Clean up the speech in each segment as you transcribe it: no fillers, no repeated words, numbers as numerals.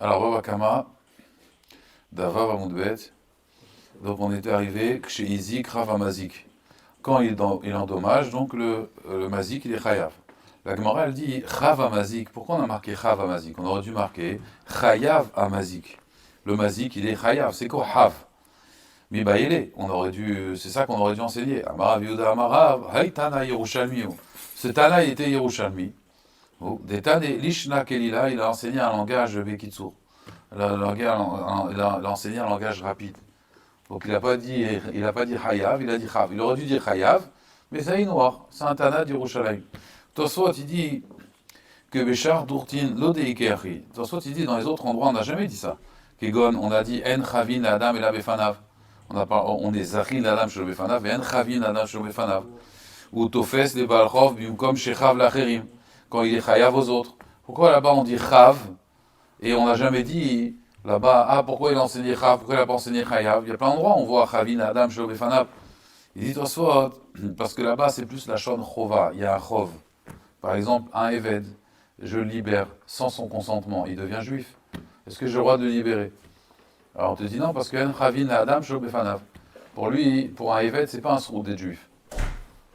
Alors, Baba Kama, Dava Vamoudbet, donc on était arrivé chez Izik Rav Mazik. Quand il endommage, donc le Mazik, il est Chayav. La Gemara, elle dit Chav Mazik. Pourquoi on a marqué Chav Mazik? On aurait dû marquer Chayav Mazik. Le Mazik, il est Chayav. C'est quoi Hav? Mais bah, il est. C'est ça qu'on aurait dû enseigner. Amarav Yuda Amarav, Haïtana Yerushalmi. Ce Tana, il était Yerushalmi. Des Tane, Lishna Kelila, il a enseigné un langage Bekitsur. Il a enseigné un langage rapide. Donc il n'a pas dit Hayav, il a dit Chav. Il aurait dû dire Hayav, mais c'est noir. C'est un Tana d'Yerushalayim. Tosfot, il dit que Béchar Dourtin Lodéikeachi. Tosfot, il dit dans les autres endroits, on n'a jamais dit ça. Kegon, on a dit En Chavin Adam et la Befanav. On est Zachin Adam Shelo Befanav et En Chavin Adam Shelo Befanav. Ou Tofes les Balchov Bimkom Shechav Lacherim. Quand il est Chayav aux autres. Pourquoi là-bas on dit Chav et on n'a jamais dit là-bas, pourquoi il a enseigné Chav, pourquoi il n'a pas enseigné Chayav? Il y a plein d'endroits où on voit Chavin Adam Shelo Befanav. Il dit Tosfot, parce que là-bas c'est plus la Shon Chova, il y a un Chov. Par exemple, un Eved, je le libère sans son consentement, il devient juif. Est-ce que j'ai le droit de le libérer? Alors on te dit non, parce que En Chavin Adam Shelo Befanav. Pour lui, pour un Eved, c'est pas un sroud d'être juif.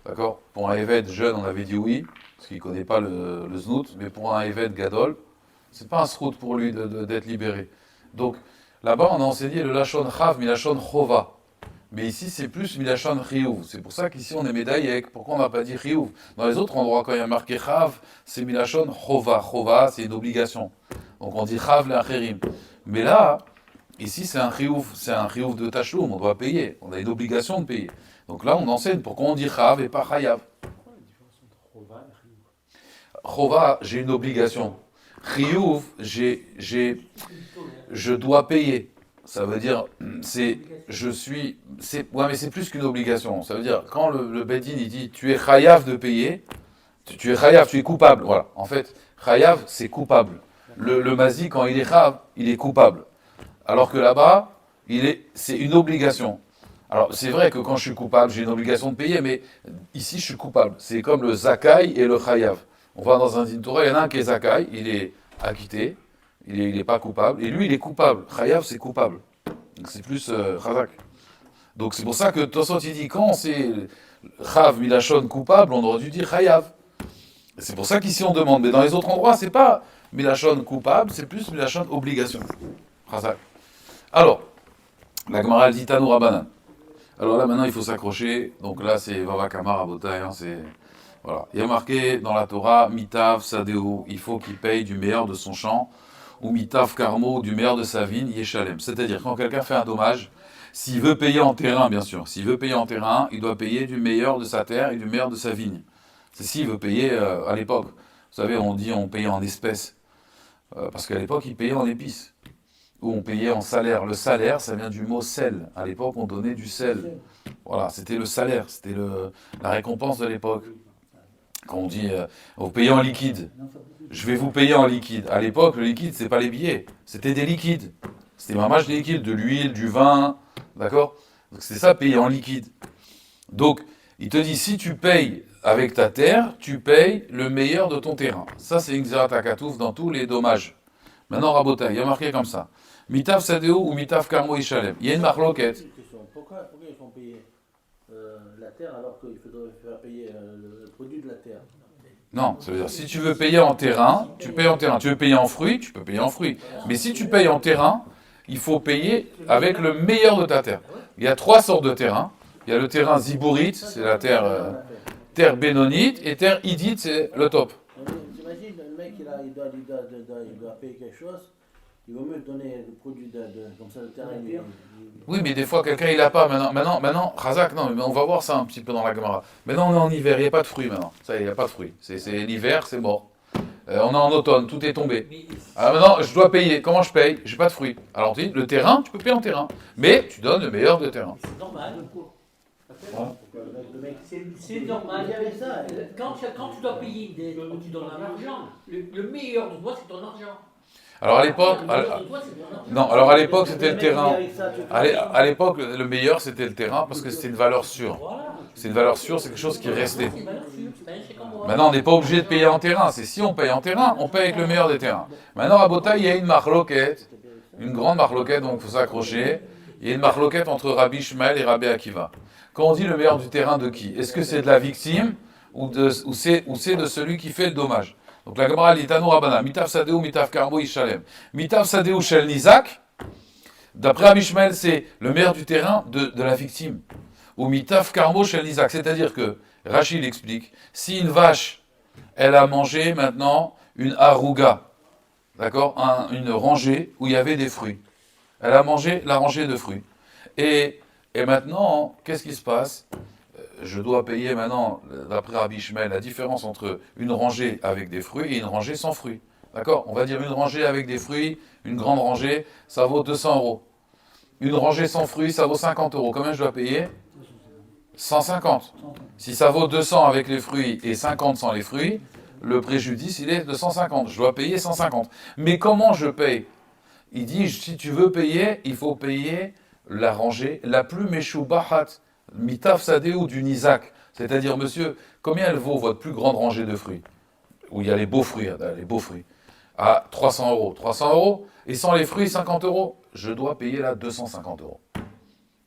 D'accord? Pour un Eved jeune, on avait dit oui, parce qu'il ne connaît pas le Znout, mais pour un Eved Gadol, c'est pas un sroud pour lui d'être libéré. Donc là-bas, on a enseigné le Lachon Chav, Milachon Chova. Mais ici, c'est plus Milachon Chiyuv. C'est pour ça qu'ici, on est Médaillek. Pourquoi on n'a pas dit Chiyuv? Dans les autres endroits, quand il y a marqué Chav, c'est Milachon Chova. Chova, c'est une obligation. Donc on dit Chav l'Acherim. Mais là, ici, c'est un Chiyuv de Tachloum. On doit payer. On a une obligation de payer. Donc là, on enseigne pourquoi on dit Chav et pas Chayav. Pourquoi la différence entre Chova et Chiyuv? Chova, j'ai une obligation. Chiyuv, je dois payer. Ça veut dire, ouais, mais c'est plus qu'une obligation. Ça veut dire, quand le Bedin, il dit, tu es chayav de payer, tu es chayav, tu es coupable. Voilà. En fait, chayav, c'est coupable. Le mazi, quand il est chayav, il est coupable. Alors que là-bas, c'est une obligation. Alors, c'est vrai que quand je suis coupable, j'ai une obligation de payer, mais ici, je suis coupable. C'est comme le zakai et le chayav. On va dans un din Torah, il y en a un qui est zakai, il est acquitté, il n'est pas coupable, et lui, il est coupable. Chayav, c'est coupable. Donc, c'est plus chazak. Donc, c'est pour ça que Tosot, il dit, quand c'est chav milachon coupable, on aurait dû dire chayav. Et c'est pour ça qu'ici, on demande. Mais dans les autres endroits, c'est pas milachon coupable, c'est plus milachon obligation. Chazak. Alors, la Gemara, elle dit Tanou Rabanan. Alors là, maintenant, il faut s'accrocher. Donc là, c'est Baba Kamar Abotai. Voilà. Il y a marqué dans la Torah, Mitav Sadeo, il faut qu'il paye du meilleur de son champ, ou Mitav Karmo, du meilleur de sa vigne, Yeshalem. C'est-à-dire, quand quelqu'un fait un dommage, s'il veut payer en terrain, bien sûr, s'il veut payer en terrain, il doit payer du meilleur de sa terre et du meilleur de sa vigne. C'est s'il veut payer à l'époque. Vous savez, on dit on payait en espèces, parce qu'à l'époque, ils payaient en épices, ou on payait en salaire. Le salaire, ça vient du mot sel. À l'époque, on donnait du sel. Voilà, c'était le salaire, c'était la récompense de l'époque. Quand on dit vous payez en liquide, je vais vous payer en liquide. À l'époque, le liquide, c'est pas les billets, c'était des liquides. C'était vraiment des liquides, de l'huile, du vin, d'accord? Donc c'est ça, payer en liquide. Donc, il te dit, si tu payes avec ta terre, tu payes le meilleur de ton terrain. Ça, c'est une Xerat HaKatouf dans tous les dommages. Maintenant, Rabotai, il y a marqué comme ça. Mitav Sadeo ou Mitav Karmo Ishalem. Il y a une marloquette. Pourquoi ils font payer la terre alors qu'il faudrait faire payer le produit de la terre? Non, ça veut dire si tu veux payer en terrain, tu payes en terrain. Tu veux payer en fruits, tu peux payer en fruits. Mais si tu payes en terrain, il faut payer avec le meilleur de ta terre. Il y a 3 sortes de terrain. Il y a le terrain zibourite, c'est la terre bénonite, et terre idite, c'est le top. T'imagines, le mec il doit payer quelque chose, il vaut mieux donner le produit comme ça le terrain. Oui, mais des fois, quelqu'un, il n'a pas. Maintenant, Razak, non, mais on va voir ça un petit peu dans la Gemara. Maintenant, on est en hiver, il n'y a pas de fruits maintenant. Ça, il n'y a pas de fruits. C'est l'hiver, c'est mort. On est en automne, tout est tombé. Alors maintenant, je dois payer. Comment je paye? J'ai pas de fruits. Alors, on dit, le terrain, tu peux payer en terrain. Mais tu donnes le meilleur de terrain. C'est normal. Voilà. C'est normal. Quand tu dois payer une dette, quand tu donnes un argent, le meilleur de toi, c'est ton argent. Alors à l'époque, non, alors à l'époque c'était le terrain. À l'époque, le meilleur c'était le terrain parce que c'était une valeur sûre. C'est une valeur sûre, c'est quelque chose qui est resté. Maintenant, on n'est pas obligé de payer en terrain. C'est si on paye en terrain, on paye avec le meilleur des terrains. Maintenant, à Bota, il y a une marloquette, une grande marloquette, donc il faut s'accrocher. Il y a une marloquette entre Rabbi Shmuel et Rabbi Akiva. Quand on dit le meilleur du terrain, de qui? Est-ce que c'est de la victime ou c'est de celui qui fait le dommage? Donc la Gemara dit Tanu Rabbanan, Mitav Sadeu, Mitav Karbo, Ishalem. Mitav Sadeu Shel Nizak, d'après Rabbi Shmuel, c'est le meilleur du terrain de la victime. Ou Mitav Karbo Shel Nizak, c'est-à-dire que, Rachid explique, si une vache, elle a mangé maintenant une aruga, d'accord, une rangée où il y avait des fruits. Elle a mangé la rangée de fruits. Et maintenant, qu'est-ce qui se passe? Je dois payer maintenant, d'après Rabbi Shmuel, la différence entre une rangée avec des fruits et une rangée sans fruits. D'accord? On va dire une rangée avec des fruits, une grande rangée, ça vaut 200 euros. Une rangée sans fruits, ça vaut 50 euros. Combien je dois payer? 150. Si ça vaut 200 avec les fruits et 50 sans les fruits, le préjudice, il est de 150. Je dois payer 150. Mais comment je paye? Il dit, si tu veux payer, il faut payer la rangée la plus meshubahat, mitaf sadeu du nizak. C'est-à-dire, monsieur, combien elle vaut votre plus grande rangée de fruits? Où il y a les beaux fruits, à 300 euros. 300 euros, et sans les fruits, 50 euros. Je dois payer là 250 euros.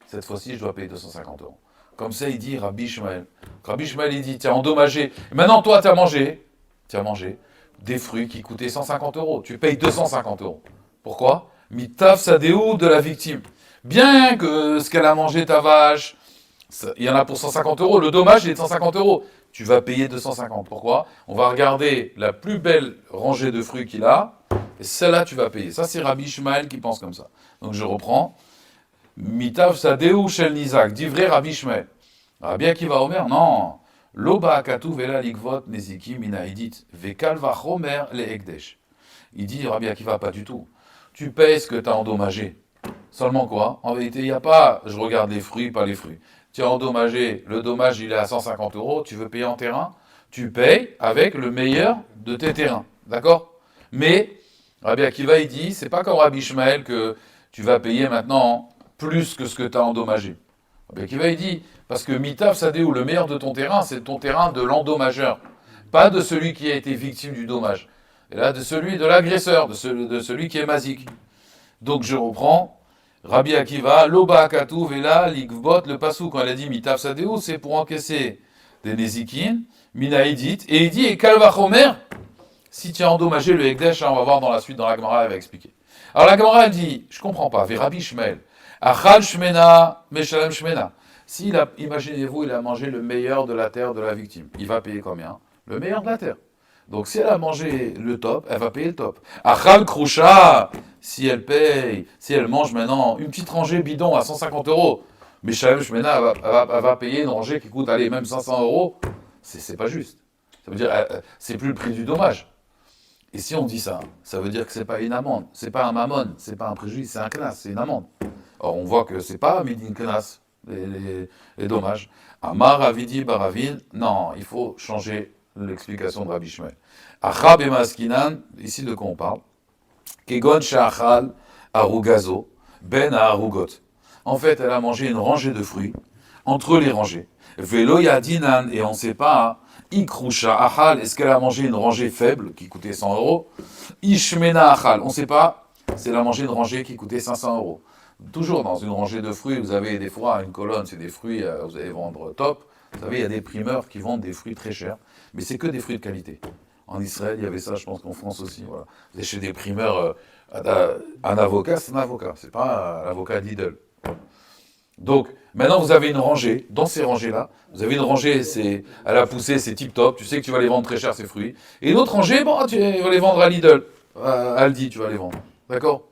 Cette fois-ci, je dois payer 250 euros. Comme ça, il dit Rabbi Shmuel. Rabbi Shmuel, il dit, tiens, endommagé. Et maintenant, toi, tu as mangé des fruits qui coûtaient 150 euros. Tu payes 250 euros. Pourquoi? Mitaf sadeu de la victime. Bien que ce qu'elle a mangé, ta vache, il y en a pour 150 euros. Le dommage, il est de 150 euros. Tu vas payer 250. Pourquoi? On va regarder la plus belle rangée de fruits qu'il a. Et celle-là, tu vas payer. Ça, c'est Rabbi Shmuel qui pense comme ça. Donc, je reprends. Mitav sadeu shel nizak, dit vrai Rabbi Shmuel. Rabbi Akiva Omer, non. Loba akatu vela likvot neziki minaidit vekal vachomer le ekdesh. Il dit Rabbi Akiva, pas du tout. Tu payes ce que tu as endommagé. Seulement quoi? En vérité, il n'y a pas, je regarde les fruits, pas les fruits. Tu as endommagé, le dommage il est à 150 euros, tu veux payer en terrain, tu payes avec le meilleur de tes terrains. D'accord? Mais Rabbi Akiva, il dit, c'est pas comme Rabbi Shmuel que tu vas payer maintenant plus que ce que tu as endommagé. Rabbi Akiva, il dit, parce que Mitav Sadeu, le meilleur de ton terrain, c'est ton terrain de l'endommageur, pas de celui qui a été victime du dommage. Et là, de celui de l'agresseur, de celui qui est mazik. Donc je reprends, Rabbi Akiva, Loba Akatu, Vela, Likvbot, le passou, quand elle a dit Mitav Sadeu, c'est pour encaisser des Nezikin, Minaïdit, et il dit, et Kalvachomer, si tu as endommagé le Ekdesh, on va voir dans la suite, dans la Gemara, elle va expliquer. Alors la Gemara, elle dit, je comprends pas, Rabbi Shmuel, Achal Shmena, Meshalem Shmena. Imaginez-vous, il a mangé le meilleur de la terre de la victime. Il va payer combien? Le meilleur de la terre. Donc si elle a mangé le top, elle va payer le top. Achal Krusha, si elle mange maintenant une petite rangée bidon à 150 euros, mais Shalem Shmena, elle va payer une rangée qui coûte, allez, même 500 euros, c'est pas juste. Ça veut dire, c'est plus le prix du dommage. Et si on dit ça, ça veut dire que c'est pas une amende, c'est pas un mammon, c'est pas un préjudice, c'est un knas, c'est une amende. Or on voit que c'est pas midin knas, les dommages. Amar Avidi Baravin, non, il faut changer l'explication de Rabbi Shmuel. Achab et Maskinan, ici de quoi on parle? Kegon Shachal Arugazo, Ben Arugot. En fait, elle a mangé une rangée de fruits, entre les rangées. Velo Yadinan, et on ne sait pas, Ikrusha Achal, est-ce qu'elle a mangé une rangée faible qui coûtait 100 euros? Ishmena Achal, on ne sait pas, c'est la mangée une rangée qui coûtait 500 euros. Toujours dans une rangée de fruits, vous avez des fois une colonne, c'est des fruits, vous allez vendre top. Vous savez, il y a des primeurs qui vendent des fruits très chers, mais c'est que des fruits de qualité. En Israël, il y avait ça, je pense qu'en France aussi. Voilà. Vous achetez des primeurs, un avocat, c'est un avocat, c'est pas un avocat Lidl. Donc, maintenant, vous avez une rangée. Dans ces rangées-là, vous avez une rangée, elle a poussé, c'est tip-top. Tu sais que tu vas les vendre très cher, ces fruits. Et une autre rangée, bon, tu vas les vendre à Lidl. À Aldi, tu vas les vendre. D'accord?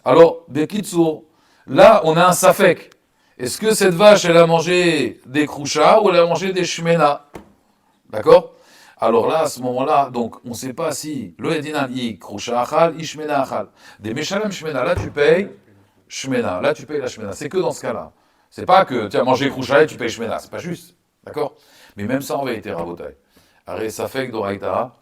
Alors, Bekitsour, là, on a un safek. Est-ce que cette vache, elle a mangé des krouchas ou elle a mangé des shmena? D'accord? Alors là, à ce moment-là, donc, on ne sait pas si le edinan i kroucha achal, i shmena achal. Des meshalem shmena, là, tu payes shmena. Là, tu payes la shmena. C'est que dans ce cas-là. C'est pas que tu as mangé kroucha et tu payes shmena. C'est pas juste. D'accord? Mais même ça, en vérité, rabotai. Arrête safek d'oraïta,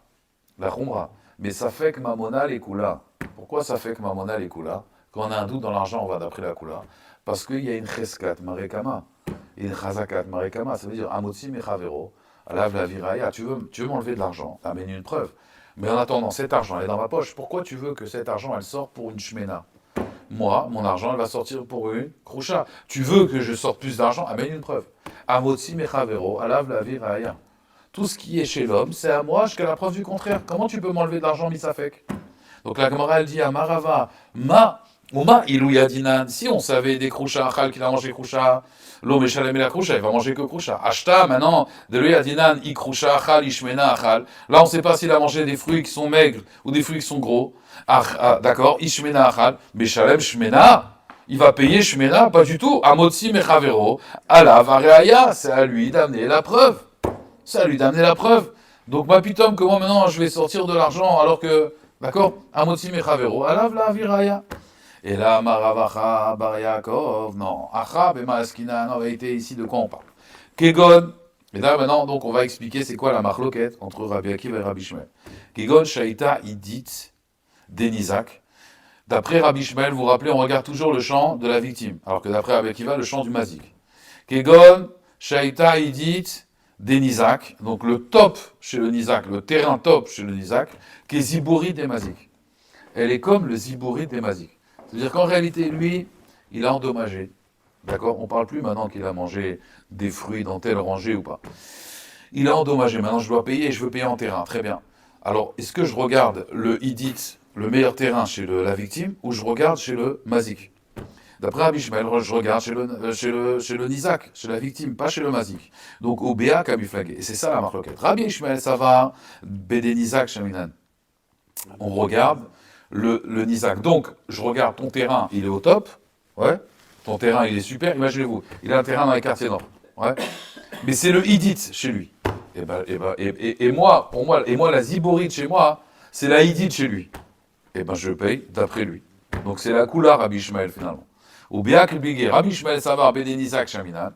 la khumra. Mais ça fait que Mamona les Kula. Pourquoi ça fait que Mamona les Kula? Quand on a un doute dans l'argent, on va d'après la Kula. Parce qu'il y a une Cheskat Marekama et une Chazakat Marekama. Ça veut dire Amotsi Mechavero, Alav la Viraya. Tu veux m'enlever de l'argent, amène une preuve. Mais en attendant, cet argent, elle est dans ma poche. Pourquoi tu veux que cet argent, elle sorte pour une shmena? Moi, mon argent, elle va sortir pour une kroucha. Tu veux que je sorte plus d'argent? Amène une preuve. Amotsi Mechavero, Alav la Viraya. Tout ce qui est chez l'homme, c'est à moi jusqu'à la preuve du contraire. Comment tu peux m'enlever de l'argent, Misafek? Donc la Gemara, elle dit à Marava, Ilouyadinan. Si on savait des kroucha, Achal qu'il a mangé kroucha, l'homme échalem et la kroucha, il va manger que kroucha. Ashta, maintenant, de Louyadinan, I kroucha, Achal, Ishmena, Achal. Là, on ne sait pas s'il a mangé des fruits qui sont maigres ou des fruits qui sont gros. D'accord, Ishmena, Achal, Meshalem, Shmena. Il va payer Shmena, pas du tout. Amotsi, Mechavero, Ala, Vareaya, c'est à lui d'amener la preuve. C'est à lui d'amener la preuve. Donc, ma pitom, comment maintenant je vais sortir de l'argent alors que, d'accord, Amotsi Mechavero, Alav la Viraya. Et là, Maravacha, Bar Yaakov, non. Achab et Maaskina, non, été ici de quoi on parle? Kegon, et là maintenant, donc on va expliquer c'est quoi la marloquette entre Rabbi Akiva et Rabbi Shmuel. Kegon, Shaita, Idit, Denizak. D'après Rabbi Shmuel, vous vous rappelez, on regarde toujours le chant de la victime, alors que d'après Rabbi Akiva, le chant du mazik. Kegon, Shaita, Idit, des Nizak, donc le top chez le Nizak, le terrain top chez le Nizak, qui est Zibouri des Mazik. Elle est comme le Zibouri des Mazik. C'est-à-dire qu'en réalité, lui, il a endommagé. D'accord? On ne parle plus maintenant qu'il a mangé des fruits dans telle rangée ou pas. Il a endommagé. Maintenant, je dois payer et je veux payer en terrain. Très bien. Alors, est-ce que je regarde le Idit, le meilleur terrain chez la victime, ou je regarde chez le Mazik? D'après Rabbi Shmuel, je regarde chez le Nizak, chez la victime, pas chez le Mazik. Donc au Béa Kamuflagué. Et c'est ça la marloquette. Rabbi Shmuel, ça va, Bédé Nizak, Shaminan. On regarde le Nizak. Donc, je regarde ton terrain, il est au top. Ouais. Ton terrain, il est super. Imaginez-vous, il a un terrain dans les quartiers nord. Ouais. Mais c'est le Idit chez lui. Et moi, la Ziborite chez moi, c'est la Idit chez lui. Et ben, je paye d'après lui. Donc c'est la Kula Rabbi Shmuel finalement. Ou Biak le Bigé, Rabbi Shmuel Savar, Béné Nizak Shaminan.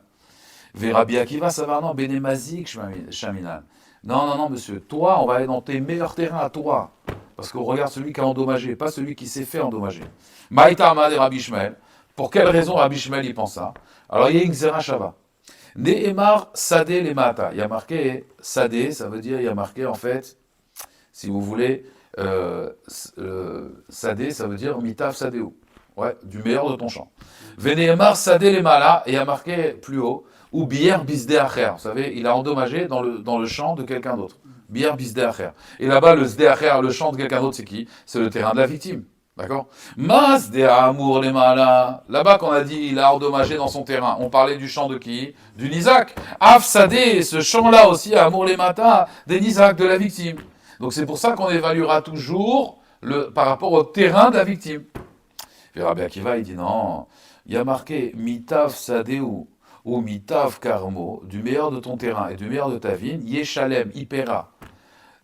Ve Rabbi Akiva Savar, non, Béné Mazik Shaminan. Non, monsieur, toi, on va aller dans tes meilleurs terrains à toi. Parce qu'on regarde celui qui a endommagé, pas celui qui s'est fait endommager. Maïta Amad et Rabbi Shmuel. Pour quelle raison Rabbi Shmuel y pense ça? Alors il y a une Xera Shava. Nehemar Sadeh le Mata. Il y a marqué Sadeh, ça veut dire, il y a marqué en fait, si vous voulez, Sadeh, ça veut dire Mitav Sadeu. Ouais, du meilleur de ton champ. Venehemar Sadeh le Mala, et il y a marqué plus haut, ou Bier Bisde Acher. Vous savez, il a endommagé dans le champ de quelqu'un d'autre. Bier Bisde Acher. Et là-bas, le Sde Acher, le champ de quelqu'un d'autre, c'est qui? C'est le terrain de la victime. D'accord? Mas de Amour les Mala. Là-bas, qu'on a dit, il a endommagé dans son terrain. On parlait du champ de qui? Du Nizak. Af Sadeh, ce champ-là aussi, Amour les Mata, des Nizak, de la victime. Donc c'est pour ça qu'on évaluera toujours par rapport au terrain de la victime. Et Rabbi Akiva, il dit non, il y a marqué Mitav Sadeu ou Mitav Karmo, du meilleur de ton terrain et du meilleur de ta vigne, Yeshalem, Ipera.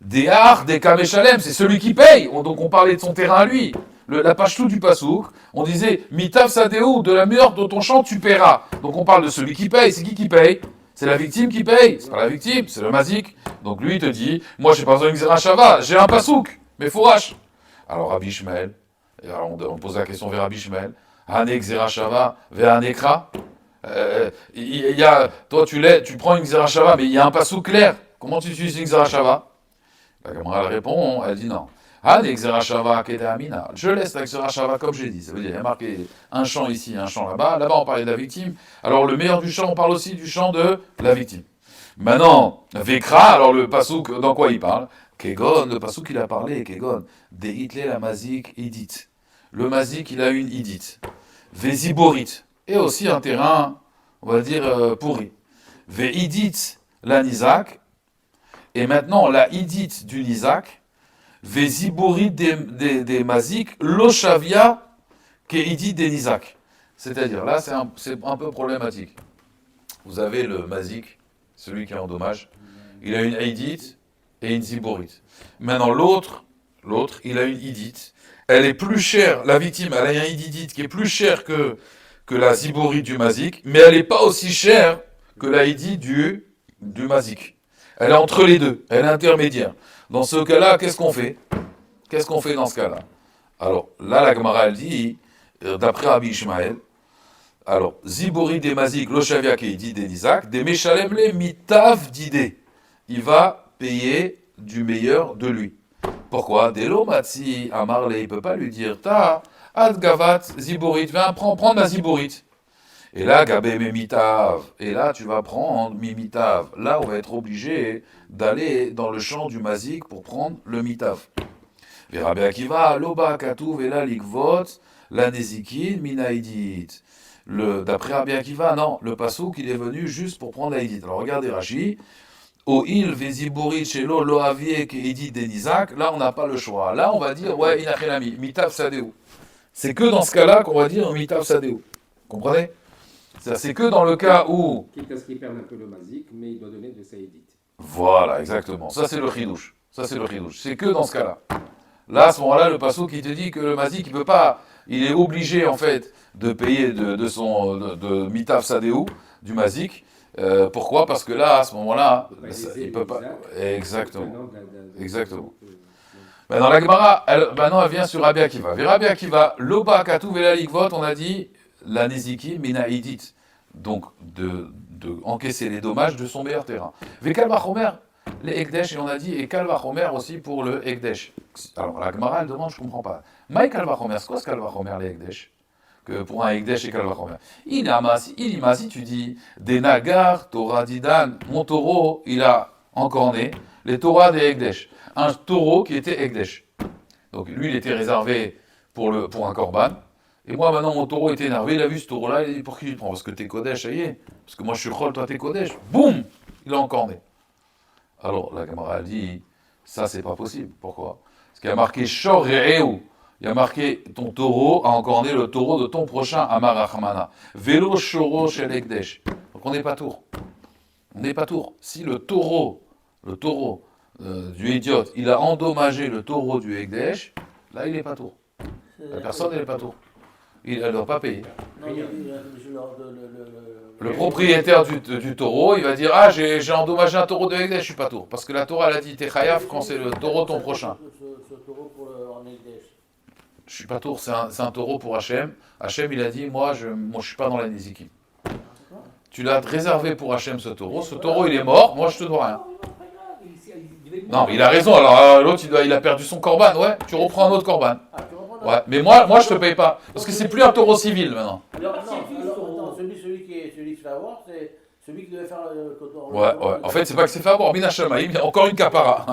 Dear, Dekam Shalem, c'est celui qui paye. Donc on parlait de son terrain à lui. La page tout du Passouk, on disait Mitav Sadeu, de la meilleure de ton champ, tu paieras. Donc on parle de celui qui paye. C'est qui paye? C'est la victime qui paye. C'est pas la victime, c'est le mazik. Donc lui, il te dit, moi j'ai pas besoin d'une Xera Shava, j'ai un Passouk, mais fourrache. Alors Rabbi Shmuel, alors on pose la question vers Rabbi Shmuel, Hane Xera Shava, vers un Ekra. Toi tu prends une Xera Shava, mais il y a un Passouk clair. Comment tu utilises une Xera Shava? La Gemara elle répond, elle dit non. Hane Xera Shava Kedamina. Je laisse la Xera Shava comme j'ai dit. Ça veut dire, il y a marqué un champ ici, un champ là-bas. Là-bas, on parlait de la victime. Alors, le meilleur du champ, on parle aussi du champ de la victime. Maintenant, Vekra, alors le Passouk, dans quoi il parle? Kegon, le Passouk, il a parlé, Kegon. De Hitler, la Mazik, Idit. Le Mazik, il a une Idit. Veziborit. Et aussi un terrain, on va dire, pourri. Veidit, la Nizak. Et maintenant, la Idit du Nizak. Veziborit des Mazik, Loshavia, Keidit des Nizak. C'est-à-dire, là, c'est un peu problématique. Vous avez le Mazik, celui qui est en dommage, il a une Eidit et une Ziborit. Maintenant, l'autre, il a une Idit. Elle est plus chère, la victime, elle a un Idit qui est plus cher que la Ziborit du Mazik, mais elle n'est pas aussi chère que la Idit du Mazik. Elle est entre les deux, elle est intermédiaire. Dans ce cas-là, qu'est-ce qu'on fait? Qu'est-ce qu'on fait dans ce cas-là? Alors, là, la Gemara, elle dit, d'après Rabbi Ishmael, alors, Zibori des Mazik, Loshavia Keidi des Isaac, des Meshalemle Mitav d'idée. Il va payer du meilleur de lui. Pourquoi? Delo Matsi, Amarle, il ne peut pas lui dire, ta, Adgavat, Ziborit, viens prendre ma Ziborit. Et là, Gabé Mimitav, et là, tu vas prendre Mimitav. Là, on va être obligé d'aller dans le champ du Mazik pour prendre le Mitav. Et Rabbi Akiva, Loba Katouv, et là, Likvot, la Nezikin, Minaïdit. D'après Rabbi Akiva, non, le pasouk, il est venu juste pour prendre l'Aïdit. Alors regardez Rashi, O il veziborit shelo lo avie keidit denizak, là on n'a pas le choix. Là on va dire, ouais, inachelami, mitav sadeu. C'est que dans ce cas-là qu'on va dire mitav sadeu. Comprenez? C'est que dans le cas où. Quitte à ce qu'il perde un peu le mazik, mais il doit donner de saïdit. Voilà, exactement. Ça c'est le chidouche. C'est que dans ce cas-là. Là, à ce moment-là, le pasouk qui te dit que le mazik, il peut pas, il est obligé en fait de payer de mitav sadeu, du mazik. Pourquoi? Parce que là, à ce moment-là, il peut pas. Exactement. Dans la Gemara, maintenant elle vient sur Rabbi Akiva. Rabbi Akiva, Loba Katouv et la Likvot, on a dit la Neziki Minaïdit. Donc de encaisser les dommages de son meilleur terrain. Vekal Vachomer, les Ekdesh, et on a dit, et Kal Vachomer aussi pour le Ekdesh. Alors la Gemara, elle demande, je ne comprends pas. Maï Kal Vachomer, c'est quoi ce Kal Vachomer, les Ekdesh? Que pour un Ekdesh et Kal Vachomer. Si tu dis, des Nagar, Torah Didan, mon taureau, il a encorné les Torah des Ekdesh. Un taureau qui était Ekdesh. Donc lui, il était réservé pour un Korban. Et moi, maintenant, mon taureau était énervé, il a vu ce taureau-là, il a dit, pour qui tu le prends? Parce que t'es Kodesh, ça y est. Parce que moi, je suis Chol, toi, t'es Kodesh. Boum! Il a encorné. Alors, la Gemara dit, ça, c'est pas possible. Pourquoi? Parce qu'il y a marqué Shor Re'eu. Il y a marqué, ton taureau a encorné le taureau de ton prochain, Amar Rachmana. Vélo Shoro Shel Ekdesh. Donc, on n'est pas tour. On n'est pas tour. Si le taureau du idiote, il a endommagé le taureau du Ekdesh, là, il n'est pas tour. La personne, elle n'est pas tour. Elle ne doit pas payer. Non, Le propriétaire du taureau, il va dire, ah, j'ai endommagé un taureau de Ekdesh, je ne suis pas tour. Parce que la Torah, elle a dit, t'es chayav quand c'est le taureau ton prochain. Ce taureau en Ekdesh. Je ne suis pas tour, c'est un taureau pour Hachem. Hachem, il a dit, moi, je ne suis pas dans la Nézikim. Tu l'as réservé pour Hachem, ce taureau, il est mort, moi, je te dois rien. Non, il a raison, alors l'autre, il a perdu son korban, ouais, tu reprends un autre korban. Ouais, mais moi, je te paye pas, parce que c'est plus un taureau civil, maintenant. Alors, celui qui se fait avoir, c'est celui qui devait faire le taureau. Ouais. En fait, c'est pas que c'est fait avoir, Minashamaïm, encore une capara.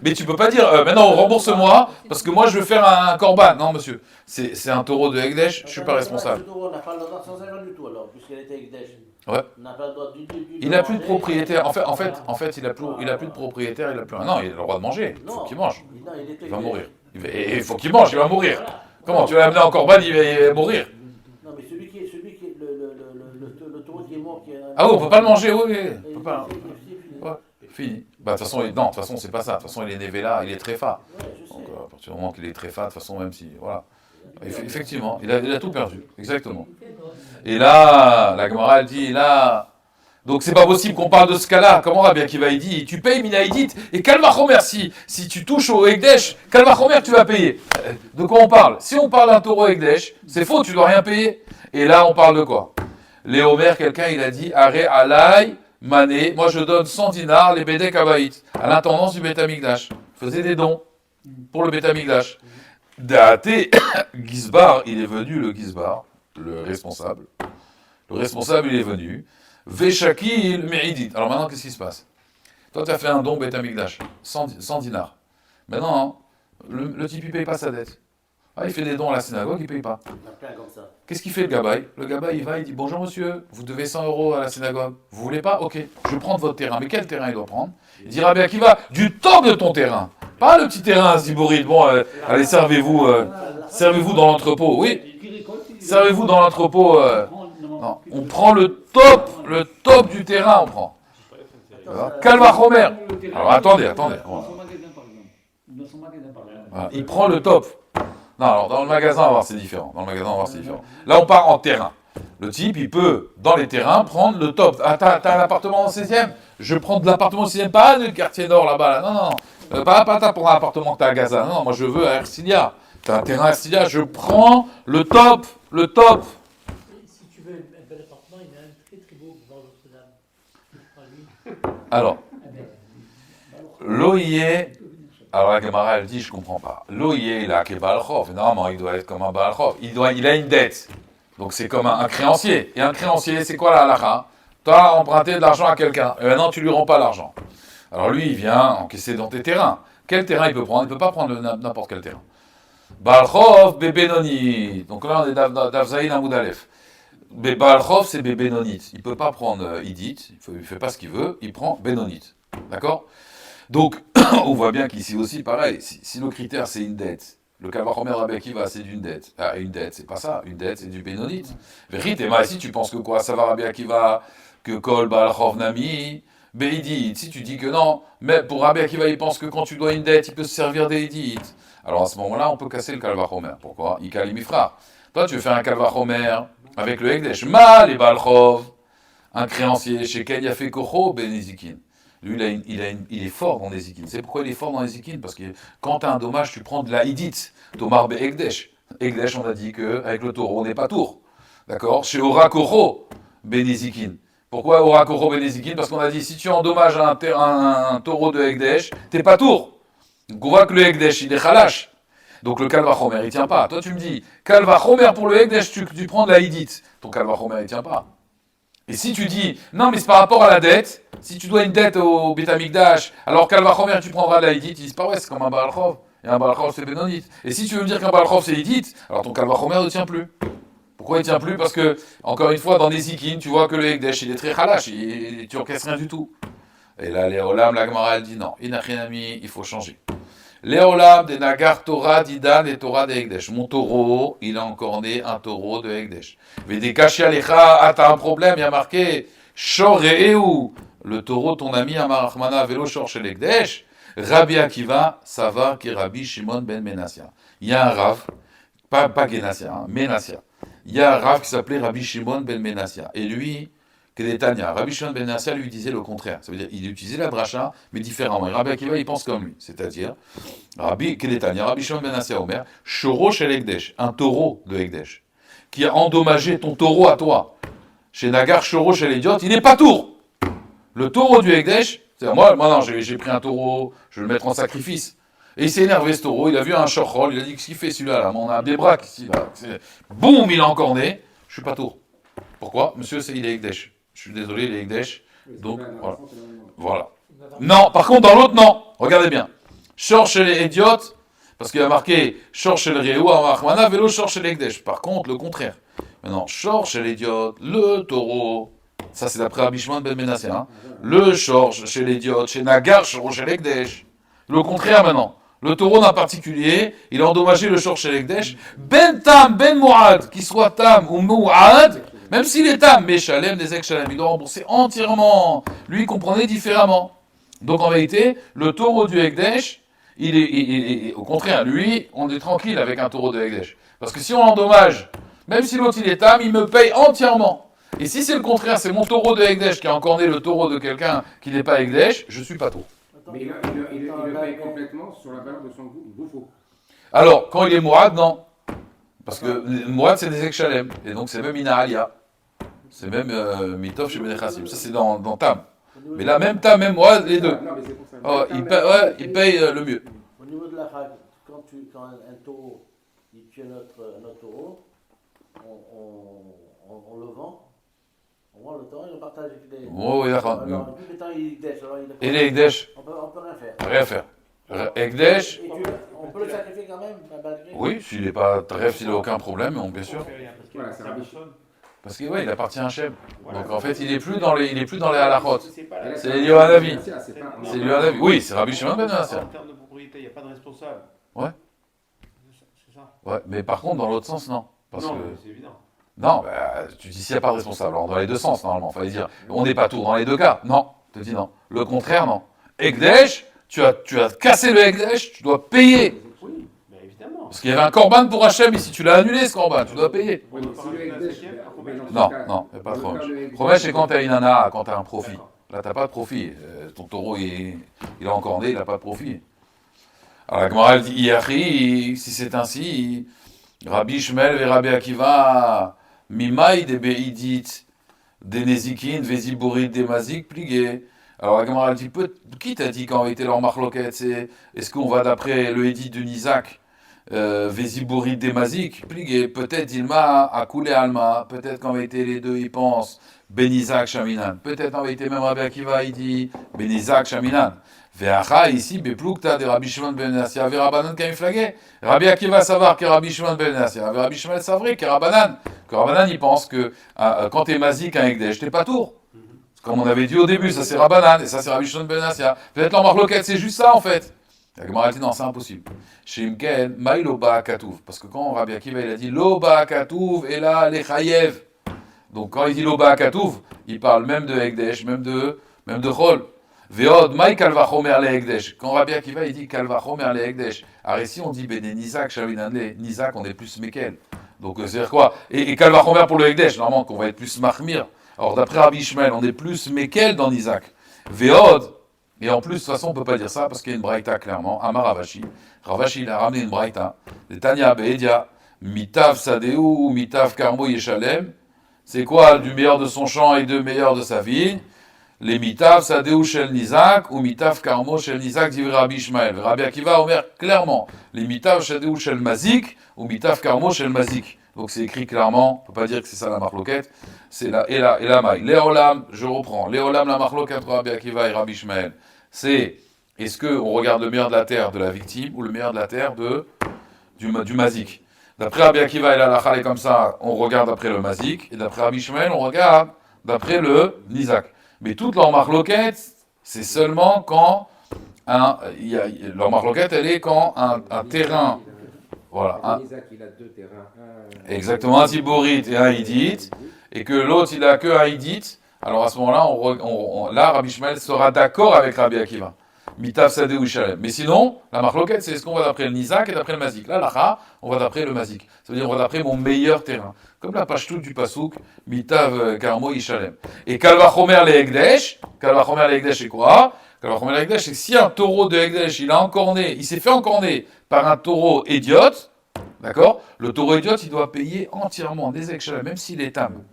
Mais tu peux pas dire, maintenant, rembourse-moi, parce que moi, je veux faire un korban. Non, monsieur, c'est un taureau de Ekdesh, je suis pas responsable. Ce taureau n'a pas le droit sans argent du tout, alors, puisqu'elle était Ekdesh. Ouais. N'a pas le droit du Il n'a plus de propriétaire. En fait, il a plus de propriétaire, il a plus rien. Non, il a le droit de manger. Il faut qu'il mange. Il va mourir. Il faut qu'il mange, il va mourir. Comment? Tu vas l'amener en corban, il va mourir. Non, mais celui qui est le taureau qui est mort. Ah oui, on peut pas le manger, oui. On peut pas. Ouais, fini. Bah, de toute façon, c'est pas ça. De toute façon, il est névé là, il est tréfa. Donc, à partir du moment qu'il est tréfa, de toute façon, même si. Voilà. Effectivement, il a tout perdu. Exactement. Et là, la Gemara, elle dit, là. Donc c'est pas possible qu'on parle de ce cas-là. Comment Rabbi Akiva il dit, tu payes Minaïdit et Kalvachomer, si tu touches au Ekdesh, Kalvachomer tu vas payer. De quoi on parle? Si on parle d'un taureau Ekdesh, c'est faux, tu dois rien payer. Et là on parle de quoi? Léomer, quelqu'un il a dit, Are Alay Mané, moi je donne 100 dinars les Bédek Abaït, à l'intendance du Beth Amikdash. Faisait des dons pour le Beth Amikdash. Daté, Gizbar, il est venu le Gizbar, le responsable. Le responsable il est venu. Veshakil Meridit. Alors maintenant, qu'est-ce qui se passe? Toi, tu as fait un don Beth Amikdash, 100 dinars. Maintenant, le type, il paye pas sa dette. Ah, il fait des dons à la synagogue, il paye pas. Qu'est-ce qu'il fait le gabaï? Le gabaï, il va, il dit, bonjour monsieur, vous devez 100 € à la synagogue. Vous voulez pas? Ok, je prends votre terrain. Mais quel terrain il doit prendre? Il dit, Rabbi Akiva, du top de ton terrain. Pas le petit terrain à Ziborid. Bon, allez, servez-vous dans l'entrepôt. Oui, servez-vous dans l'entrepôt. Non, on prend le top du terrain, on prend. Kalvachomer. Alors attendez. Voilà, il prend le top. Non, alors dans le magasin, on va voir, c'est différent. Là, on part en terrain. Le type, il peut, dans les terrains, prendre le top. Ah, t'as un appartement en 16e? Je prends de l'appartement en 16e, pas du quartier nord là-bas. Là. Non. Pas pour un appartement que tu as à Gaza. Non, moi je veux à Ercilia. Tu as un terrain à Ercilia, je prends le top. Si tu veux un bel appartement, il y en a un très beau devant Notre-Dame. Tu prends lui. Alors, Ah ben, l'Oïe, alors la Gemara elle dit, je comprends pas. L'Oïe, il a qu'est Balchov. Normalement, il doit être comme un Balchov. Il a une dette. Donc c'est comme un créancier. Et un créancier, c'est quoi la halakha? Tu as emprunté de l'argent à quelqu'un. Et maintenant, tu lui rends pas l'argent. Alors lui, il vient encaisser dans tes terrains. Quel terrain il peut prendre? Il ne peut pas prendre n'importe quel terrain. Balchov, Bébenoni. Donc là, on est d'Avzaïn Amoud Aleph. Balchov, c'est Bébenonit. Il ne peut pas prendre Idit. Il ne fait pas ce qu'il veut. Il prend Benonit. D'accord? Donc, on voit bien qu'ici aussi, pareil. Si le critère, c'est une dette. Le Kavachomer Rabbi Akiva, c'est d'une dette. Ah, une dette, c'est pas ça. Une dette, c'est du Benonit. Vérité, mais si tu penses que quoi? Ça va Rabbi Akiva, que Kol Balchov Nami. Beidit, si tu dis que non, mais pour Rabbi Akiva, il pense que quand tu dois une dette, il peut se servir des Idit. Alors à ce moment-là, on peut casser le Kalvachomer. Pourquoi? Il kalimifra. Toi, tu veux faire un Kalvachomer avec le Ekdesh. Mal et Balchov, un créancier chez Ken Yafé Kocho, Benizikin. Lui, il est fort dans les Zikin. C'est pourquoi il est fort dans les Zikin? Parce que quand tu as un dommage, tu prends de la Idit. Tomar Be Ekdesh. Ekdesh, on a dit qu'avec le taureau, on n'est pas tour. D'accord? Chez Ora Kocho, Benizikin. Pourquoi Ora Kocho Benezikin? Parce qu'on a dit, si tu endommages un taureau de Ekdesh, t'es pas tour. Donc on voit que le Ekdesh, il est khalash. Donc le Kalvachomer, il tient pas. Toi, tu me dis, Kalvachomer pour le Ekdesh, tu prends de la Idit. Ton Kalvachomer, il tient pas. Et si tu dis, non, mais c'est par rapport à la dette, si tu dois une dette au Beth Amikdash, alors Kalvachomer, tu prendras de la Idit, ils disent pas, ouais, c'est comme un Balchov. Et un Balchov, c'est Benonit. Et si tu veux me dire qu'un Balchov, c'est Idit, alors ton Kalvachomer ne tient plus. Pourquoi il tient plus? Parce que, encore une fois, dans les Zikin, tu vois que le Ekdesh, il est très khalash, tu encaisses rien du tout. Et là, les Olam, la Gemara, elle dit non, Inachinami, il faut changer. Les Olam, des Nagar Torah, d'Idan et Torah de Ekdesh. Mon taureau, il a encore né un taureau de Ekdesh. Mais des Kashialecha, ah, t'as un problème, il y a marqué Shor et Ehou. Le taureau, ton ami Amarachmana, vélo Shor chez l'Ekdesh. Rabbi Akiva, Savar, qui Rabbi Shimon ben Menassia. Il y a un Rav, pas Genassia, hein, Menassia. Il y a un Rav qui s'appelait Rabbi Shimon ben Menassia. Et lui, Kedetania, Rabbi Shimon ben Menassia lui disait le contraire. Ça veut dire qu'il utilisait la dracha, mais différemment. Et Rabbi Akiva, il pense comme lui. C'est-à-dire, Rabbi Shimon ben Menassia Omer, Shoro shel Ekdesh, un taureau de Ekdesh, qui a endommagé ton taureau à toi. Chez Nagar Shoro shel Idiot, il n'est pas tour. Le taureau du Ekdesh, c'est-à-dire moi non, j'ai pris un taureau, je vais le mettre en sacrifice. Et il s'est énervé ce taureau, il a vu un chochol, il a dit qu'est-ce qu'il fait celui-là là, on a un bébrac ici là. Boum, il a encore né, je suis pas tour. Pourquoi? Monsieur, il est Ekdesh. Je suis désolé, il est Ekdesh. Donc voilà. Non, par contre dans l'autre non. Regardez bien. Shor chez les idiotes, parce qu'il a marqué Shor chez le Réou, Amachmana, vélo Shor chez les Ekdesh. Par contre, le contraire. Maintenant, Shor chez l'idiote, le taureau. Ça c'est d'après Rabbi Shimon ben Menassia. Hein. Le Shor chez l'idiote, chez Nagar, Shor chez l'Ekdesh. Le contraire maintenant. Le taureau d'un particulier, il a endommagé le Shor chez l'Ekdesh. Ben Tam, Ben Mouad, qu'il soit Tam ou Mouad, même s'il est Tam, mais Shalem, des ex-Shalem, il doit rembourser entièrement. Lui, il comprenait différemment. Donc en vérité, le taureau du Ekdesh, au contraire, lui, on est tranquille avec un taureau de Ekdesh. Parce que si on endommage, même si l'autre il est Tam, il me paye entièrement. Et si c'est le contraire, c'est mon taureau de Ekdesh qui a encore né le taureau de quelqu'un qui n'est pas Ekdesh, je suis pas tour. Mais il le paye complètement sur la valeur de son bouffon. Alors, quand il est Mourad, non. Parce que Mourad, c'est des ex-Shalem. Et donc, c'est même Inaalia. C'est même Mitov chez Benechassim. Ça, c'est dans Tam. Mais là, même Tam, même Mourad, les deux. Non, mais c'est pour ça. Oh, il paye le mieux. Au niveau de la règle, quand un taureau, il tue notre taureau, on le vend. On vend le taureau et on partage avec les. Oh, oui, d'accord. Alors, depuis le temps, il Ekdesh. Et les Ekdesh, On peut rien faire. rien faire. Ekdesh, Et on peut le sacrifier quand même, malgré. oui, s'il n'est pas trèfle, s'il n'a aucun problème, bien sûr. Voilà, c'est Rabbi. Parce qu'il il appartient à Hachem. Donc en fait, il est plus dans les halachot. C'est C'est Yohanavi. pas. C'est Yohanavi. Oui, c'est Rabbi Shimon ben Menassia. En termes de propriété, il n'y a pas de responsable. Ouais. C'est ça. Ouais, mais par contre, dans l'autre sens, non. Parce Non, que... mais c'est évident. Non, tu dis s'il n'y a pas de responsable. Alors, dans les deux sens, normalement. Fallait dire, on n'est pas tout dans les deux cas. Non, je te dis non. Le contraire, non. Ekdesh, tu as cassé le Ekdesh, tu dois payer. Oui, mais évidemment. Parce qu'il y avait un korban pour Hachem ici, tu l'as annulé ce korban, tu dois payer. Oui, mais si le Ekdesh, Non, il n'y a pas de problème. Promèche, c'est quand tu as une nana, quand tu as un profit. Là, tu n'as pas de profit. Ton taureau, il a encore né, il n'a pas de profit. Alors la Gemara elle dit, Iachi, si c'est ainsi, Rabbi Shmuel et Rabbi Akiva, Mimaï de Beidit, des Nezikin, Véziborit, des Mazik, pligué. Alors la Gemara elle dit, qui t'a dit qu'en vérité leur marloquette, c'est, est-ce qu'on va d'après le Edit de Nizak, Véziborit, des Mazik, pligué. Peut-être Dilma a coulé Alma, peut-être qu'en vérité les deux ils pensent, Benizak, Shaminan. Peut-être en vérité même Rabbi Akiva il dit, Benizak, Shaminan. Ve'acha ici, beplukta de Rabbi Shimon ben Nassia, ve Rabbanan kamiflagé. Rabbi Akiva savoir que Rabbi Shimon ben Nassia, ve Rabbi Shimon savrait que Rabbanan. Que Rabbanan, il pense que quand t'es mazik un Ekdesh, t'es pas tour. Comme on avait dit au début, ça c'est Rabbanan, et ça c'est Rabbi Shimon ben Nassia. Peut-être leur marloquette, c'est juste ça en fait. La Gemara dit non, c'est impossible. Chez Imken, maï lo ba'akatouv. Parce que quand Rabbi Akiva il a dit lo ba'akatouv, et là, les chayev. Donc quand il dit lo ba'akatouv, il parle même de Ekdesh, même de Chol. Veod, maï kalvachomer le Ekdesh. Quand Rabbi Akiva il dit kalvachomer le Ekdesh. Alors ici on dit Bene Nizak, Shavinanle. Nizak on est plus Mekel. Donc c'est-à-dire quoi? Et kalvachomer pour le Ekdesh, normalement qu'on va être plus Mahmir. Alors d'après Rabbi Ishmael, on est plus Mekel dans Nizak. Veod, et en plus de toute façon on peut pas dire ça parce qu'il y a une braïta clairement. Amar Ravashi. Ravashi il a ramené une braïta. Le Tanya Be'edia, Mitav Sadeu ou Mitav Karmo Yeshalem. C'est quoi du meilleur de son champ et du meilleur de sa vigne? Les mitav sadeu shel nizak ou mitav karmo shel nizak dit Rabbi Ishmael. Rabbi Akiva omer clairement les mitav sadeu shel mazik ou mitav karmo shel mazik. Donc c'est écrit clairement, on peut pas dire que c'est ça la marloquette, c'est la et la maille. Léolam, je reprends. Léolam la marloquette entre Rabbi Akiva et Rabbi Ishmael. C'est est-ce que on regarde le meilleur de la terre de la victime ou le meilleur de la terre du mazik. D'après Rabbi Akiva et la halakha est comme ça, on regarde d'après le mazik et d'après Rabbi Ishmael on regarde d'après le nizak. Mais toute leur marloquette, c'est seulement quand leur marloquette, elle est quand un terrain, voilà, Isaac, il a deux terrains, exactement, un tiborite et un hidite, et que l'autre, il a que un hidite. Alors à ce moment-là, là, Rabbi Ishmael sera d'accord avec Rabbi Akiva. Mitav Sadeh ou Shalem. Mais sinon, la marloquette, c'est ce qu'on va d'après le Nizak et d'après le Mazik. Là, l'Acha, on va d'après le Mazik. Ça veut dire on va d'après mon meilleur terrain. Comme la pashtout du Pasouk, Mitav Karmo Yishalem. Et Kalvachomer le Ekdesh, c'est quoi? Kalvachomer le Ekdesh, c'est que si un taureau de Ekdesh, il s'est fait encorner par un taureau idiote, d'accord? Le taureau idiote, il doit payer entièrement des Ekshalem, même s'il est tam.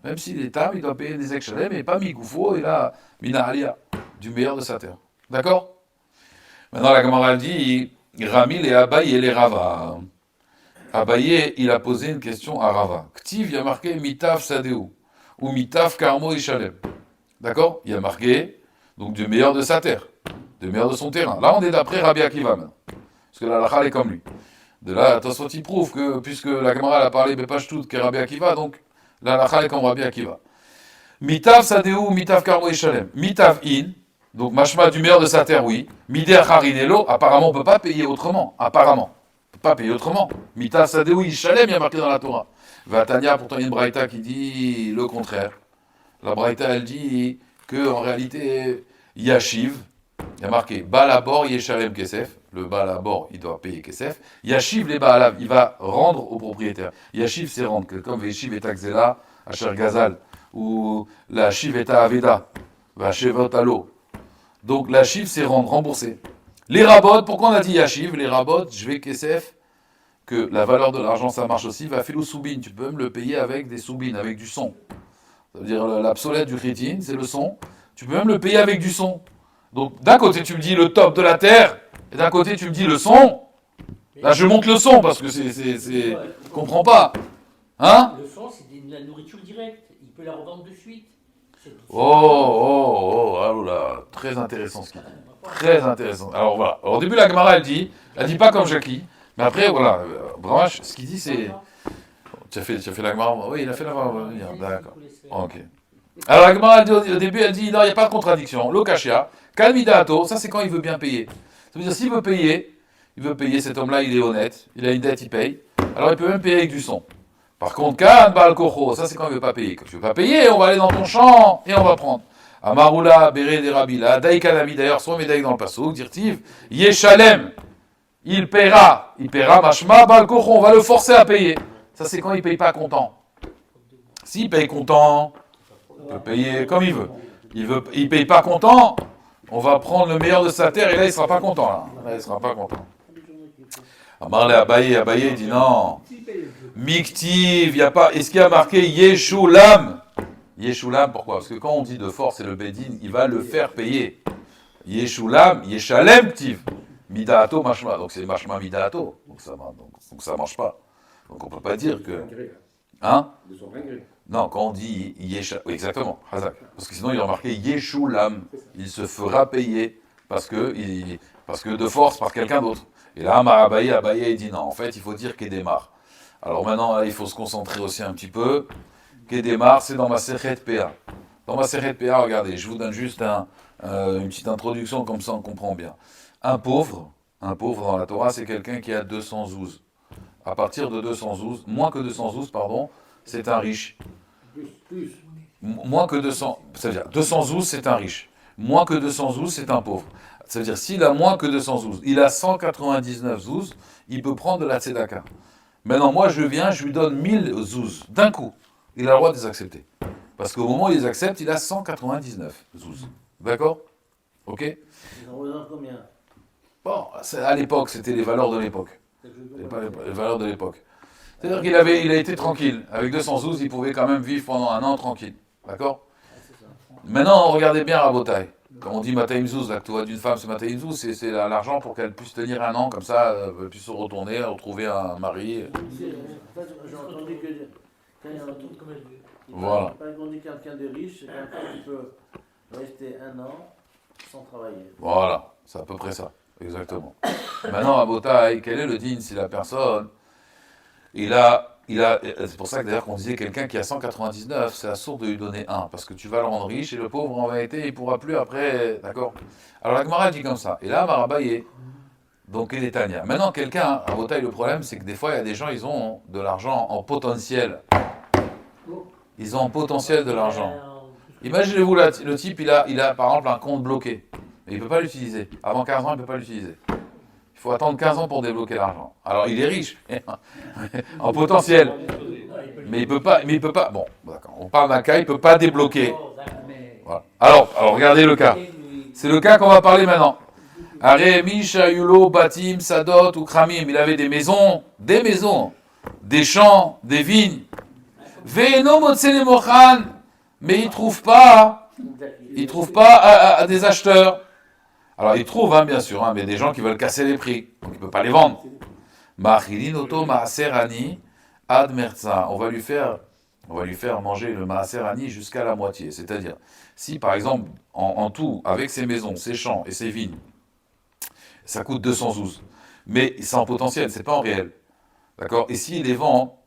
Même s'il est tam, il doit payer des Ekshalem, et pas Migoufo, et là, Minahalia, du meilleur de sa terre. D'accord? Maintenant, la Gemara dit Rami les Abaye et les Rava. Abaye, il a posé une question à Rava. Ktiv, il a marqué Mitav Sadeu ou Mitav Karmo Ishalem. D'accord? Il a marqué donc du meilleur de sa terre, du meilleur de son terrain. Là, on est d'après Rabbi Akiva maintenant. Parce que la halakha est comme lui. De là, Tosfot il prouve que, puisque la Gemara a parlé Bepashtout qu'est Rabbi Akiva, donc la halakha est comme Rabbi Akiva. Mitav Sadeu ou Mitav Karmo Ishalem. Mitav In. Donc, mashma du meilleur de sa terre, oui. Mider harinelo, apparemment, on ne peut pas payer autrement. Apparemment. On ne peut pas payer autrement. Mitav sadeu Ishalem, il y a marqué dans la Torah. Vatania, pourtant, il y a une braïta qui dit le contraire. La braïta, elle dit que en réalité, Yashiv, il y a marqué Balabor Yeshalem Kesef. Le Balabor, il doit payer Kesef. Yashiv les Baalav, il va rendre au propriétaire. Yashiv, c'est rendre. Comme Veshiv et Akzela, Asher Gazal, ou la Shiv et Aveda, Vachevot Alo. Donc la chiffre, c'est rembourser. Les rabots, pourquoi on a dit Yashiv? Les rabots, je vais Kesef, que la valeur de l'argent, ça marche aussi. Va faire soubine, tu peux même le payer avec des soubines, avec du son. Ça veut dire l'obsolète du chrétien, c'est le son. Tu peux même le payer avec du son. Donc d'un côté, tu me dis le top de la terre, et d'un côté, tu me dis le son. Là, je monte le son parce que je comprends pas. Hein? Le son, c'est de la nourriture directe. Il peut la revendre de suite. Oh là, très intéressant ce qu'il dit. Très intéressant. Alors voilà. Alors, au début, la Gemara, elle dit pas comme Jackie, mais après, voilà, vraiment, ce qu'il dit, c'est. Tu as fait la Gemara? Oui, il a fait la Gemara. D'accord. Ok. Alors la Gemara, au début, elle dit non, il n'y a pas de contradiction. Lokashia, Kalmidato, ça c'est quand il veut bien payer. Ça veut dire, s'il veut payer, cet homme-là, il est honnête, il a une dette, il paye. Alors il peut même payer avec du son. Par contre, Kan Baal Kocho, ça c'est quand il ne veut pas payer. Quand tu ne veux pas payer, on va aller dans ton champ et on va prendre. Amarula, Bere de Rabila, Daïkanami, d'ailleurs, soit médaille dans le Passouk, Dirtiv, Yeshalem, il paiera, Mashma Baal Kocho, on va le forcer à payer. Ça c'est quand il ne paye pas content. S'il paye content, il peut payer comme il veut. Il ne paye pas content, on va prendre le meilleur de sa terre et là il ne sera pas content. Là il ne sera pas content. Amarle Abaye, Abaye dit non. Si, paye un peu. Miktiv, y a pas. Est-ce qu'il y a marqué Yeshulam? Yeshulam, pourquoi? Parce que quand on dit de force, et le Bedin, il va le faire payer. Yeshulam, Yeshalem Tiv. Midaato, mashma. Donc c'est mashma midaato. Donc ça marche pas. Donc on peut pas dire que. Hein? De son plein gré. Non, quand on dit Yesha. Oui, exactement, Hazak. Parce que sinon il y a marqué Yeshulam. Il se fera payer. Parce que de force par quelqu'un d'autre. Et là, Abaye, il dit non. En fait, il faut dire Kedemar. Alors maintenant, là, il faut se concentrer aussi un petit peu. Kedemar, c'est dans ma Sechet PA. Dans ma Sechet PA, regardez, je vous donne juste une petite introduction, comme ça on comprend bien. Un pauvre dans la Torah, c'est quelqu'un qui a 212. À partir de 212, moins que 212, pardon, c'est un riche. Plus. Moins que 200, c'est-à-dire 212, c'est un riche. Moins que 212, c'est un pauvre. C'est-à-dire, s'il a moins que 212, il a 199 zouz, il peut prendre de la tzedaka. Maintenant, moi, je viens, je lui donne 1000 zouz, d'un coup. Il a le droit de les accepter. Parce qu'au moment où il les accepte, il a 199 zouz. D'accord? Ok? Ils en représentent combien? Bon, à l'époque, c'était les valeurs de l'époque. C'est que je Les comprends. les valeurs de l'époque. C'est-à-dire qu'il a été tranquille. Avec 212, il pouvait quand même vivre pendant un an tranquille. D'accord? Ah, c'est ça. Maintenant, regardez bien Rabotai. Comme on dit Mataim Zouz, là, que tu vois d'une femme, c'est Mataim Zouz, c'est l'argent pour qu'elle puisse tenir un an, comme ça, elle puisse se retourner, retrouver un mari. En fait, j'ai entendu que quand il y a un Retourne comme elle veut. Voilà. Quand on dit quelqu'un de riche, c'est quelqu'un qui peut rester un an sans travailler. Voilà, c'est à peu près ça. Exactement. Maintenant, Rabotai, quel est le digne si la personne, c'est pour ça que d'ailleurs qu'on disait quelqu'un qui a 199, c'est absurde de lui donner un, parce que tu vas le rendre riche et le pauvre en vérité il ne pourra plus après, d'accord? Alors la Gemara dit comme ça, et là Marabaye, donc il est Tania. Maintenant quelqu'un, à Botaï, le problème c'est que des fois il y a des gens, ils ont de l'argent en potentiel. Ils ont en potentiel de l'argent. Imaginez-vous le type, il a par exemple un compte bloqué, mais il ne peut pas l'utiliser. Avant 15 ans, il ne peut pas l'utiliser. Il faut attendre 15 ans pour débloquer l'argent. Alors il est riche, en potentiel. Mais il peut pas. Bon, d'accord. On parle d'un cas, il peut pas débloquer. Voilà. Alors, regardez le cas. C'est le cas qu'on va parler maintenant. Are Misha Yulo Batim Sadot ou Kramim. Il avait des maisons, des champs, des vignes. Ve'eno Motsene Mochan. Mais il trouve pas à des acheteurs. Alors il trouve, hein, bien sûr, hein, mais des gens qui veulent casser les prix, donc il ne peut pas les vendre. Ma'achilin oto ma'aser ani ad merza. On va lui faire manger le ma'aser ani jusqu'à la moitié. C'est-à-dire, si par exemple, en tout, avec ses maisons, ses champs et ses vignes, ça coûte 212, mais c'est en potentiel, c'est pas en réel. D'accord? Et s'il les vend,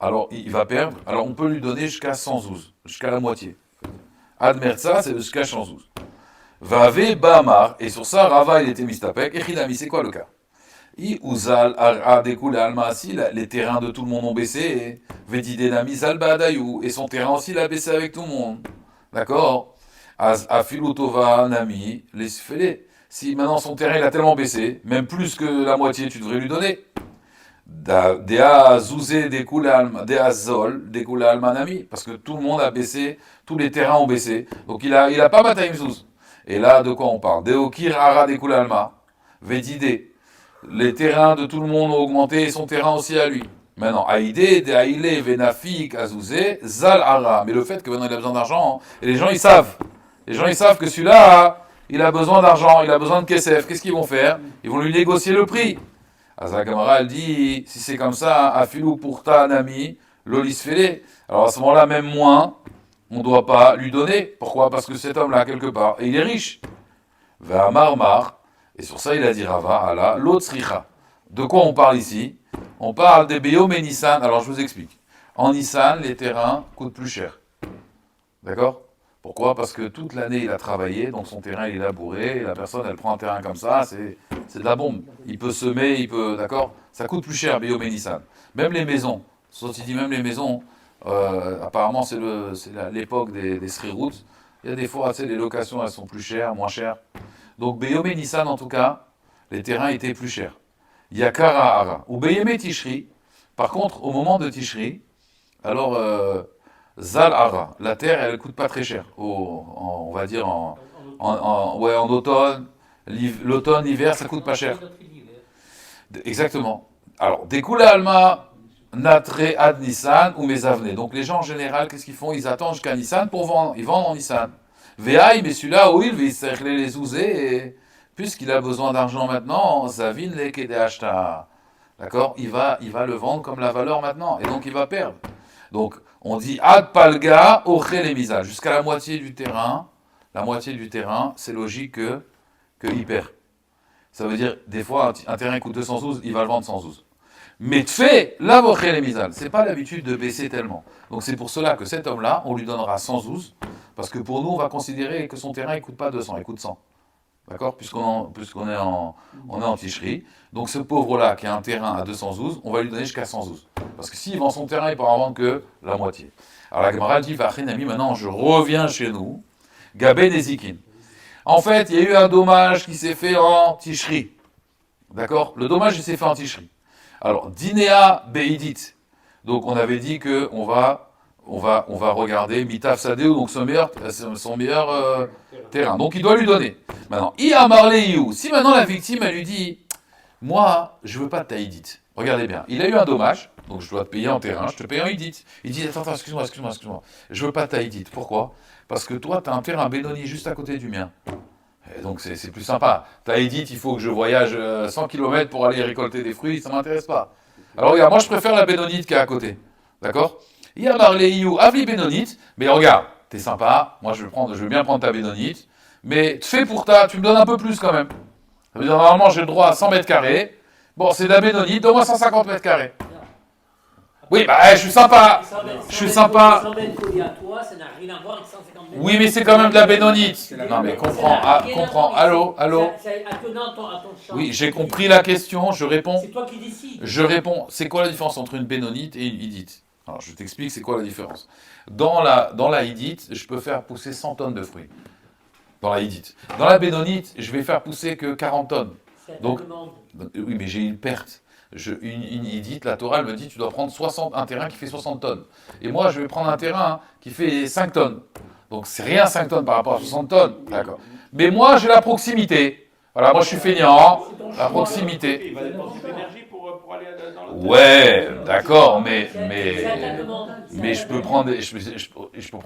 alors il va perdre, alors on peut lui donner jusqu'à 112, jusqu'à la moitié. Ad merza, c'est jusqu'à 112. Vave Bamar, et sur ça, Rava, il était mistapek. Et Chidami, c'est quoi le cas? I Uzal, Adekul, Almasi, les terrains de tout le monde ont baissé. Vedidénami, Zalbadayou, et son terrain aussi, il a baissé avec tout le monde. D'accord? Afilutova, Nami, les fêlés. Si maintenant son terrain, il a tellement baissé, même plus que la moitié, tu devrais lui donner. Dea Zouzé, Dea Zol, Dekula Almanami, parce que tout le monde a baissé, tous les terrains ont baissé. Donc il a pas Mataim Zouz. Et là, de quoi on parle? Deokir ara dekul alma, vedide. Les terrains de tout le monde ont augmenté et son terrain aussi à lui. Maintenant, aïdé, de aïlé, venafik, azouzé, zal ara. Mais le fait que maintenant il a besoin d'argent, et les gens ils savent. Les gens ils savent que celui-là, il a besoin d'argent, il a besoin de kesef. Qu'est-ce qu'ils vont faire? Ils vont lui négocier le prix. Azakamara, elle dit, si c'est comme ça, afilou pourta nami, lolis fele. Alors à ce moment-là, même moins. On ne doit pas lui donner. Pourquoi? Parce que cet homme-là, quelque part, et il est riche. Va marmar, et sur ça il a dit Rava, ala, l'autre sricha. De quoi on parle ici? On parle des Béom et Nissan. Alors je vous explique. En Nissan, les terrains coûtent plus cher. D'accord? Pourquoi? Parce que toute l'année il a travaillé, donc son terrain il est labouré, et la personne elle prend un terrain comme ça, c'est de la bombe. Il peut semer, d'accord? Ça coûte plus cher, Béom et Nissan. Même les maisons, sauf qu'il dit même les maisons. Apparemment, c'est l'époque des Sri-Routes. Il y a des fois, tu sais, les locations, elles sont plus chères, moins chères. Donc, Beyome Nissan, en tout cas, les terrains étaient plus chers. Yakara Ara. Ou Beyome Tishri, par contre, au moment de Tishri, alors, Zal Ara, la terre, elle ne coûte pas très cher. On va dire en automne, l'automne, l'hiver, ça coûte pas cher. Exactement. Alors, Dekula Alma, Natre ad Nissan ou Mesavne. Donc les gens en général, qu'est-ce qu'ils font? Ils attendent jusqu'à Nissan pour vendre. Ils vendent en Nissan. Veaï, mais celui-là, oui, il va les ouser. Et puisqu'il a besoin d'argent maintenant, Zavin les Kedehashta. D'accord, il va le vendre comme la valeur maintenant. Et donc il va perdre. Donc on dit Ad Palga, Ochel et Misa. Jusqu'à la moitié du terrain. La moitié du terrain, c'est logique qu'il perd. Ça veut dire, des fois, un terrain coûte 212, il va le vendre 112. Mais Tfé, la Vochel et Misal, c'est pas l'habitude de baisser tellement. Donc c'est pour cela que cet homme-là, on lui donnera 112, parce que pour nous, on va considérer que son terrain, il coûte pas 200, il coûte 100. D'accord? Puisqu'on est en ticherie. Donc ce pauvre-là, qui a un terrain à 212, on va lui donner jusqu'à 112. Parce que s'il vend son terrain, il pourra en vendre que la moitié. Alors la Gemara dit, Vachinami, maintenant je reviens chez nous, Gabé Nezikin. En fait, il y a eu un dommage qui s'est fait en ticherie. D'accord? Le dommage, il s'est fait en ticherie. Alors, Dinéa Beidit. Donc, on avait dit que on va regarder Mitaf Sadeu, donc son meilleur terrain. Donc, il doit lui donner. Maintenant, Ia Marleiou. Si maintenant la victime, elle lui dit, moi, je veux pas de ta Idit. Regardez bien. Il a eu un dommage. Donc, je dois te payer en terrain. Je te paye en Idit. Il dit, attends, excuse-moi. Je veux pas de ta Idit. Pourquoi? Parce que toi, tu as un terrain Benoni juste à côté du mien. Et donc, c'est plus sympa. Ta Edith, il faut que je voyage 100 km pour aller récolter des fruits, ça ne m'intéresse pas. Alors, regarde, moi, je préfère la Bénonite qui est à côté. D'accord? Il y a Marleiou, Avli Bénonite, mais regarde, t'es sympa, moi, je veux bien prendre ta Bénonite, mais tu fais pour ta, tu me donnes un peu plus quand même. Ça veut dire, normalement, j'ai le droit à 100 mètres carrés. Bon, c'est de la Bénonite, donne-moi 150 mètres carrés. Oui, bah, je suis sympa. Je suis sympa. 100 mètres collés à toi, ça n'a rien à voir avec 150 mètres. Oui, mais c'est quand même de la bénonite. Non, mais comprends. Allô. C'est attenant à ton champ. Oui, j'ai compris la question, je réponds. C'est toi qui décides. Je réponds. C'est quoi la différence entre une bénonite et une idite? Alors, je t'explique c'est quoi la différence. Dans la idite, je peux faire pousser 100 tonnes de fruits. Dans la idite. Dans la bénonite, je vais faire pousser que 40 tonnes. Donc, oui, mais j'ai une perte. Une idite, la Torah, elle me dit, tu dois prendre un terrain qui fait 60 tonnes. Et moi, je vais prendre un terrain qui fait 5 tonnes. Donc, c'est rien 5 tonnes par rapport à 60 tonnes. D'accord. Mais moi, j'ai la proximité. Voilà, moi, je suis feignant. La proximité. Il va dépenser de l'énergie pour aller dans le... Ouais, d'accord, mais je peux prendre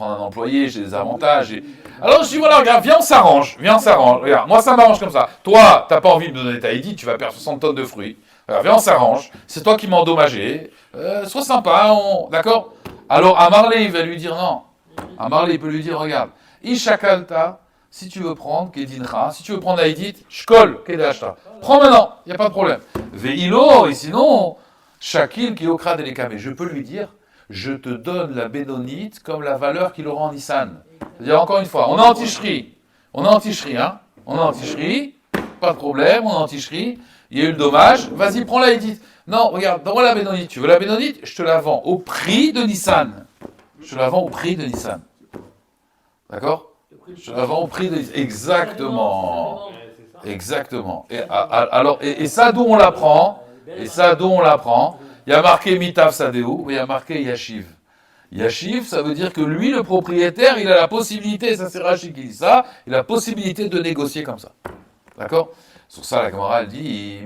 un employé, j'ai des avantages. Alors, je dis, voilà, regarde, viens, on s'arrange. Regarde, moi, ça m'arrange comme ça. Toi, t'as pas envie de me donner ta idite, tu vas perdre 60 tonnes de fruits. Alors, viens, on s'arrange. C'est toi qui m'as endommagé. Sois sympa, d'accord? Alors, à Marley, il va lui dire non. À Marley, il peut lui dire, regarde, Ishakalta, si tu veux prendre, Kedincha, si tu veux prendre Aïdit, Shkol, Kedashta. Prends maintenant, il n'y a pas de problème. Veilo, et sinon, Shakil, qui okra deleka. Mais je peux lui dire, je te donne la bénonite comme la valeur qu'il aura en Nissan. C'est-à-dire, encore une fois, on est en ticherie. Hein? Pas de problème, on est en ticherie. Il y a eu le dommage, vas-y, prends la Edith. Non, regarde, donne-moi la Bénonite. Tu veux la Bénonite? Je te la vends au prix de Nissan. D'accord? Je te la vends au prix de Nissan. Exactement. Et ça, d'où on l'apprend? Il y a marqué Mitav Sadeu, mais il y a marqué Yashiv. Yashiv, ça veut dire que lui, le propriétaire, il a la possibilité, ça c'est Rachid qui dit ça, il a la possibilité de négocier comme ça. D'accord? Sur ça, la Gemara, elle dit,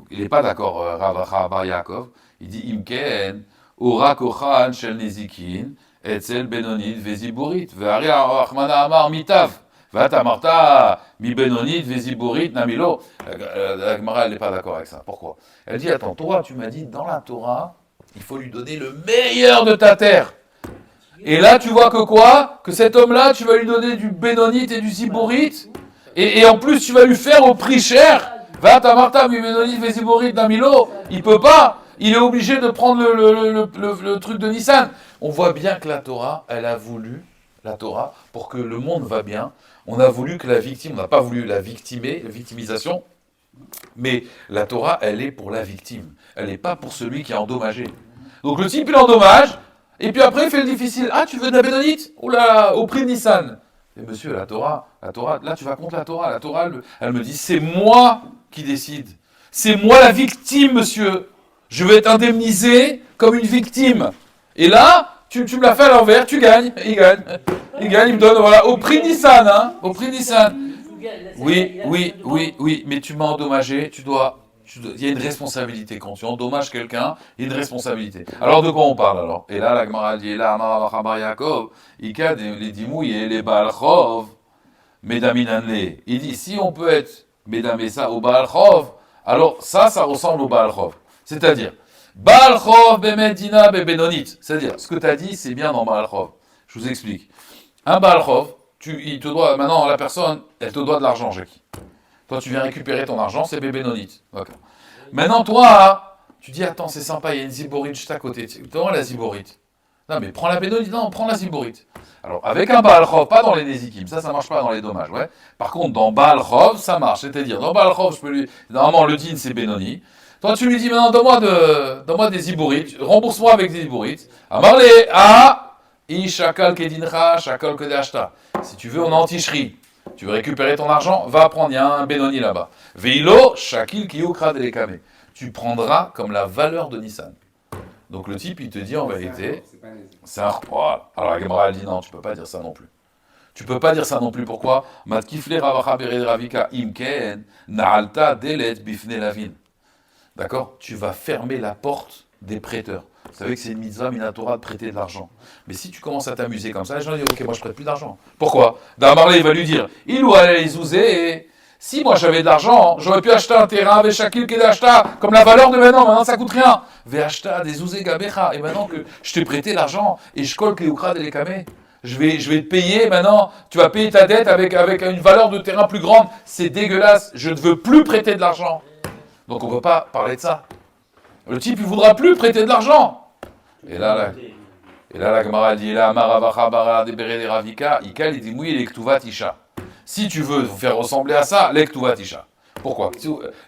il n'est pas d'accord, Rav Bar Yaakov. Il dit, Imken, Ora Kochan Shel Nezikin, Etzel Benonit Veziburit, Ve'ari Achmana Amar Mitav, Vatamarta Mi Benonit Veziburit Namilo. La Gemara, elle n'est pas d'accord avec ça. Pourquoi? Elle dit, attends, toi, tu m'as dit, dans la Torah, il faut lui donner le meilleur de ta terre. Et là, tu vois que quoi? Que cet homme-là, tu vas lui donner du Benonite et du Ziburit. Et en plus, tu vas lui faire au prix cher. Va ta Martha, Miménonite, Véziborit, Namilo. Il peut pas. Il est obligé de prendre le truc de Nissan. On voit bien que la Torah, elle a voulu, pour que le monde va bien, on a voulu que la victime, on n'a pas voulu la victimer, la victimisation, mais la Torah, elle est pour la victime. Elle n'est pas pour celui qui est endommagé. Donc le type, il endommage, et puis après, il fait le difficile. Ah, tu veux de la Bénonite? Oula, au prix de Nissan. Et monsieur, la Torah, là tu vas contre la Torah. La Torah, elle me dit, c'est moi qui décide. C'est moi la victime, monsieur. Je vais être indemnisé comme une victime. Et là, tu me l'as fait à l'envers, tu gagnes. Il gagne, il me donne, voilà, au prix Nissan, hein, au prix Nissan. Oui, mais tu m'as endommagé, tu dois il y a une responsabilité. Quand tu endommages quelqu'un, il y a une responsabilité. Alors de quoi on parle alors? Et là, la Gemara dit, là, Amar Yaakov, Ika, les dimouilles, les Baalchov, Medaminanle. Il dit, si on peut être Medamesa au Baalchov, alors ça ressemble au Baalchov. C'est-à-dire, Baalchov, Bemedina, Bebenonit. C'est-à-dire, ce que tu as dit, c'est bien dans Baalchov. Je vous explique. Un Baalchov, il te doit, maintenant, la personne, elle te doit de l'argent, Jackie. Toi, tu viens récupérer ton argent, c'est Bebenonit. D'accord. Maintenant, toi, tu dis, attends, c'est sympa, il y a une ziborite juste à côté. Donne-moi la ziborite. Non, mais prends la bénonite, non, prends la ziborite. Alors, avec un Baal Chov, pas dans les Nézikim, ça marche pas dans les dommages, ouais. Par contre, dans Baal Chov, ça marche. C'est-à-dire, dans Baal Chov, je peux lui. Normalement, le din, c'est Benoni. Toi, tu lui dis, maintenant, donne-moi des ziborites, rembourse-moi avec des ziborites. Amarle, Ishakal Kedincha, Shakal Kedashta. Si tu veux, on est en ticherie. Tu veux récupérer ton argent, va prendre, il y a un Benoni là-bas. Veilo, Shakil Kiyukra Delekame. Tu prendras comme la valeur de Nissan. Donc le type, il te dit en vérité, c'est un... Oh, alors la Gemara, elle dit non, tu peux pas dire ça non plus. Tu peux pas dire ça non plus, pourquoi? Matkifle Ravacha Bered Ravika Imken Naalta Delet Bifne Lavin. D'accord? Tu vas fermer la porte des prêteurs. Vous savez que c'est une mitzvah minatora de prêter de l'argent. Mais si tu commences à t'amuser comme ça, les gens disent, ok, moi je prête plus d'argent. Pourquoi? Damarlé, il va lui dire, il ou elle les ouzé. Si moi j'avais de l'argent, j'aurais pu acheter un terrain avec Shakil qui acheta, comme la valeur de maintenant ça coûte rien. Ve'acheta des ouzé gabecha. Et maintenant que je t'ai prêté l'argent, et je colle Keukra de l'Ekame, je vais te payer maintenant, tu vas payer ta dette avec une valeur de terrain plus grande. C'est dégueulasse, je ne veux plus prêter de l'argent. Donc on ne peut pas parler de ça. Le type, il ne voudra plus prêter de l'argent. Et là, la Gemara dit, là, Maravacha de Bere de Ravika, Ikal, il dit, oui, l'Ektuvat Isha. Si tu veux faire ressembler à ça, l'Ektuvat Isha. Pourquoi?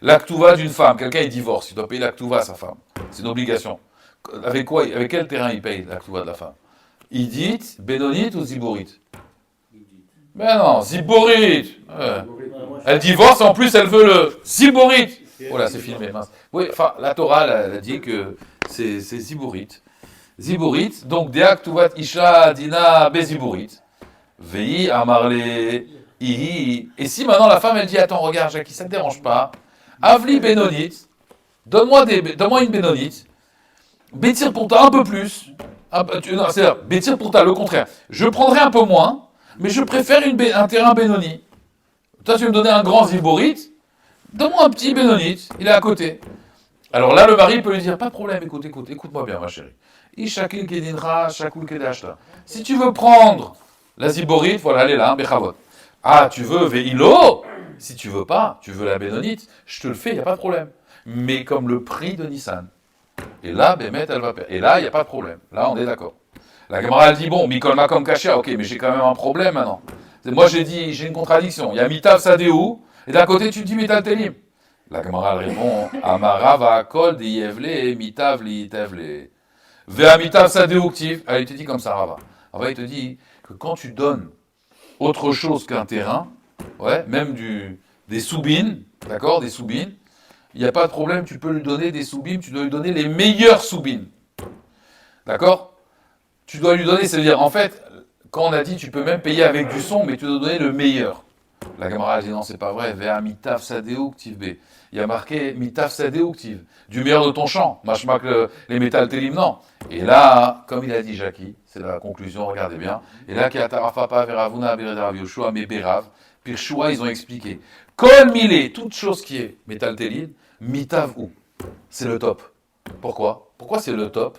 L'Aktuva d'une femme, quelqu'un il divorce, il doit payer l'Aktuva à sa femme. C'est une obligation. Avec quoi? Avec quel terrain il paye l'Aktuva de la femme? Idit, Benonit ou Ziborit? Mais non, Ziborit. Elle divorce, en plus elle veut le Ziborit. Oh là, c'est filmé, mince. Oui, enfin, la Torah, elle a dit que c'est Ziborit. Ziborit, donc Deak Tuvat Isha Dina Beziborit. Vei Amarle Ihi. Et si maintenant la femme elle dit, attends, regarde, Jackie, ça ne te dérange pas. Avli Benonit, donne-moi une Benonit. Bétir pour toi un peu plus. Non, c'est-à-dire, Bétir pour toi, le contraire. Je prendrai un peu moins, mais je préfère un terrain Benoni. Toi, tu veux me donner un grand Ziborit. Donne-moi un petit Benonite, il est à côté. Alors là, le mari peut lui dire, pas de problème, écoute-moi bien, ma chérie. Ishakil kedinra, shakul kedashta. Si tu veux prendre la ziborite, voilà, elle est là, hein, bechavot. Ah, tu veux veilo? Si tu veux pas, tu veux la Benonite, je te le fais, il n'y a pas de problème. Mais comme le prix de Nissan. Et là, Bémet, elle va perdre. Et là, il n'y a pas de problème. Là, on est d'accord. La Gemara, elle dit, bon, Mikol Makom Kasha, ok, mais j'ai quand même un problème maintenant. Moi, j'ai une contradiction. Il y a Mitav Sadéou, et d'un côté, tu dis Mital Telim. La Gemara répond Amara va kol de Yevle, Mitav li Yevle. Vea Mitav Sadéou Ktiv. Elle te dit comme ça, Rava. Rava, il te dit que quand tu donnes autre chose qu'un terrain, ouais, même des soubines, d'accord, des soubines, il n'y a pas de problème, tu peux lui donner des soubines, tu dois lui donner les meilleures soubines. D'accord? Tu dois lui donner, c'est-à-dire, en fait, quand on a dit tu peux même payer avec du son, mais tu dois donner le meilleur. La Gemara dit non, c'est pas vrai. Vea mitaf sadeu ktiv b. Il y a marqué mitaf sadeu ktiv. Du meilleur de ton champ. Machma que les métal télim, non. Et là, comme il a dit Jackie, c'est la conclusion, regardez bien. Et là, qui a tarafapa veravuna beredav yoshua me berav. Pirshua, ils ont expliqué. Kol mile, toute chose qui est métal télim, mitav ou. C'est le top. Pourquoi? Pourquoi c'est le top?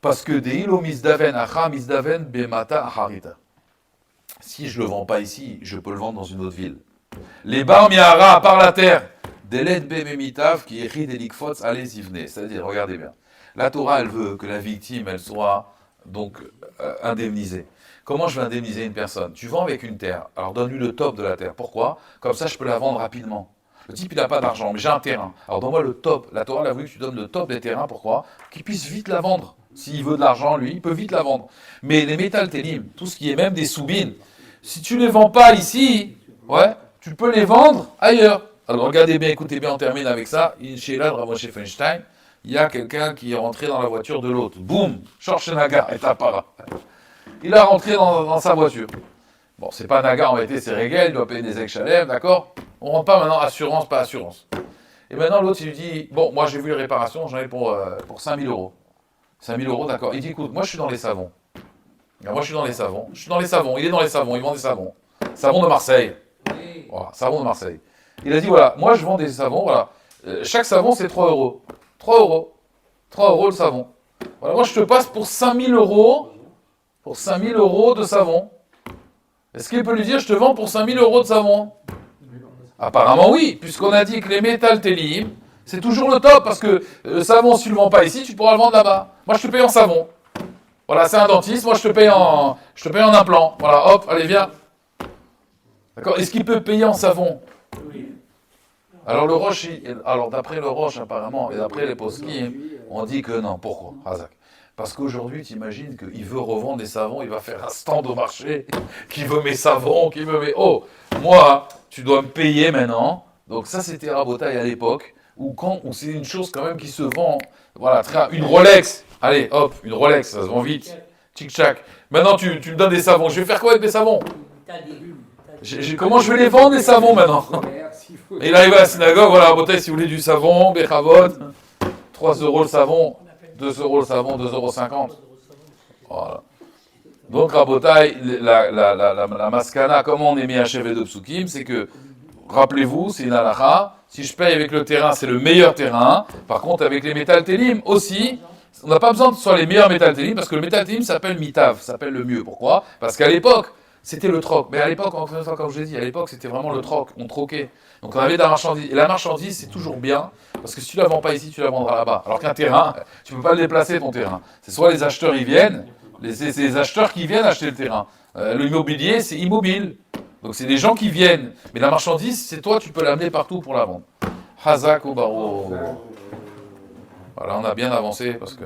Parce que des ilo misdaven acha misdaven bemata acharita. Si je ne le vends pas ici, je peux le vendre dans une autre ville. Les bar miara, par la terre, delet bememitav qui écrit des likfots, allez y venez. C'est-à-dire, regardez bien. La Torah, elle veut que la victime, elle soit donc indemnisée. Comment je vais indemniser une personne? Tu vends avec une terre, alors donne-lui le top de la terre. Pourquoi? Comme ça, je peux la vendre rapidement. Le type, il n'a pas d'argent, mais j'ai un terrain. Alors donne-moi le top. La Torah, elle a voulu que tu donnes le top des terrains. Pourquoi? Qu'il puisse vite la vendre. S'il veut de l'argent, lui, il peut vite la vendre. Mais les métal télim, tout ce qui est même des soubines, si tu ne les vends pas ici, ouais, tu peux les vendre ailleurs. Alors regardez bien, écoutez bien, on termine avec ça. Chez là, Rav Moshe Feinstein, il y a quelqu'un qui est rentré dans la voiture de l'autre. Boum, Georges Nagar est apparu. Il a rentré dans sa voiture. Bon, c'est pas Nagar en réalité, c'est Régel, il doit payer des ex-chalem, d'accord? On ne rentre pas maintenant assurance, pas assurance. Et maintenant, l'autre, il lui dit, bon, moi, j'ai vu les réparations, j'en ai pour 5 000 euros. 5 000 euros, d'accord. Il dit, écoute, moi, je suis dans les savons. Alors, moi, je suis dans les savons. Il est dans les savons, il vend des savons. Savons de Marseille. Oui. Voilà, savon de Marseille. Il a dit, voilà, moi, je vends des savons, voilà. Chaque savon, c'est 3 euros. 3 euros. 3 euros le savon. Voilà, moi, je te passe pour 5 000 euros. Pour 5 000 euros de savon. Est-ce qu'il peut lui dire, je te vends pour 5 000 euros de savon? Apparemment, oui, puisqu'on a dit que les métal télim, c'est toujours le top, parce que le savon, si tu ne le vends pas ici, tu pourras le vendre là-bas. Moi, je te paye en savon. Voilà, c'est un dentiste, moi, je te paye en implant. Voilà, hop, allez, viens. D'accord? Est-ce qu'il peut payer en savon? Oui. Alors, alors d'après le Roche, apparemment, et d'après les poskim, on dit que non. Pourquoi, Razak? Parce qu'aujourd'hui, tu imagines qu'il veut revendre des savons, il va faire un stand au marché, qui veut mes savons, qui veut mes... Oh, moi, tu dois me payer maintenant. Donc ça, c'était Rabotaille à l'époque, où c'est une chose quand même qui se vend. Voilà, une Rolex. Allez, hop, une Rolex, ça se vend vite. Tchic-tchac. Maintenant, tu me donnes des savons. Je vais faire quoi avec mes savons? Comment je vais les vendre, les savons, maintenant? Et il arrive à la synagogue, voilà, Rabotaille, si vous voulez du savon, Bechavot, 3 euros le savon. 2 euros le savon, 2,50 €. Voilà. Donc, Rabotaille, la maskana, comment on est mis à chevet de psukim, c'est que, rappelez-vous, c'est une halakha, si je paye avec le terrain, c'est le meilleur terrain. Par contre, avec les métal télim aussi, on n'a pas besoin que ce soit les meilleurs métal télim, parce que le métal télim s'appelle mitav, s'appelle le mieux. Pourquoi? Parce qu'à l'époque, c'était le troc. Mais à l'époque, comme je l'ai dit, à l'époque, c'était vraiment le troc. On troquait. Donc on avait de la marchandise. Et la marchandise, c'est toujours bien, parce que si tu la vends pas ici, tu la vendras là-bas. Alors qu'un terrain, tu peux pas le déplacer, ton terrain. C'est soit les acheteurs, ils viennent, c'est les acheteurs qui viennent acheter le terrain. L'immobilier, c'est immobile. Donc c'est des gens qui viennent. Mais la marchandise, c'est toi, tu peux l'amener partout pour la vendre. Hazak ou Baro. Voilà, on a bien avancé, parce que...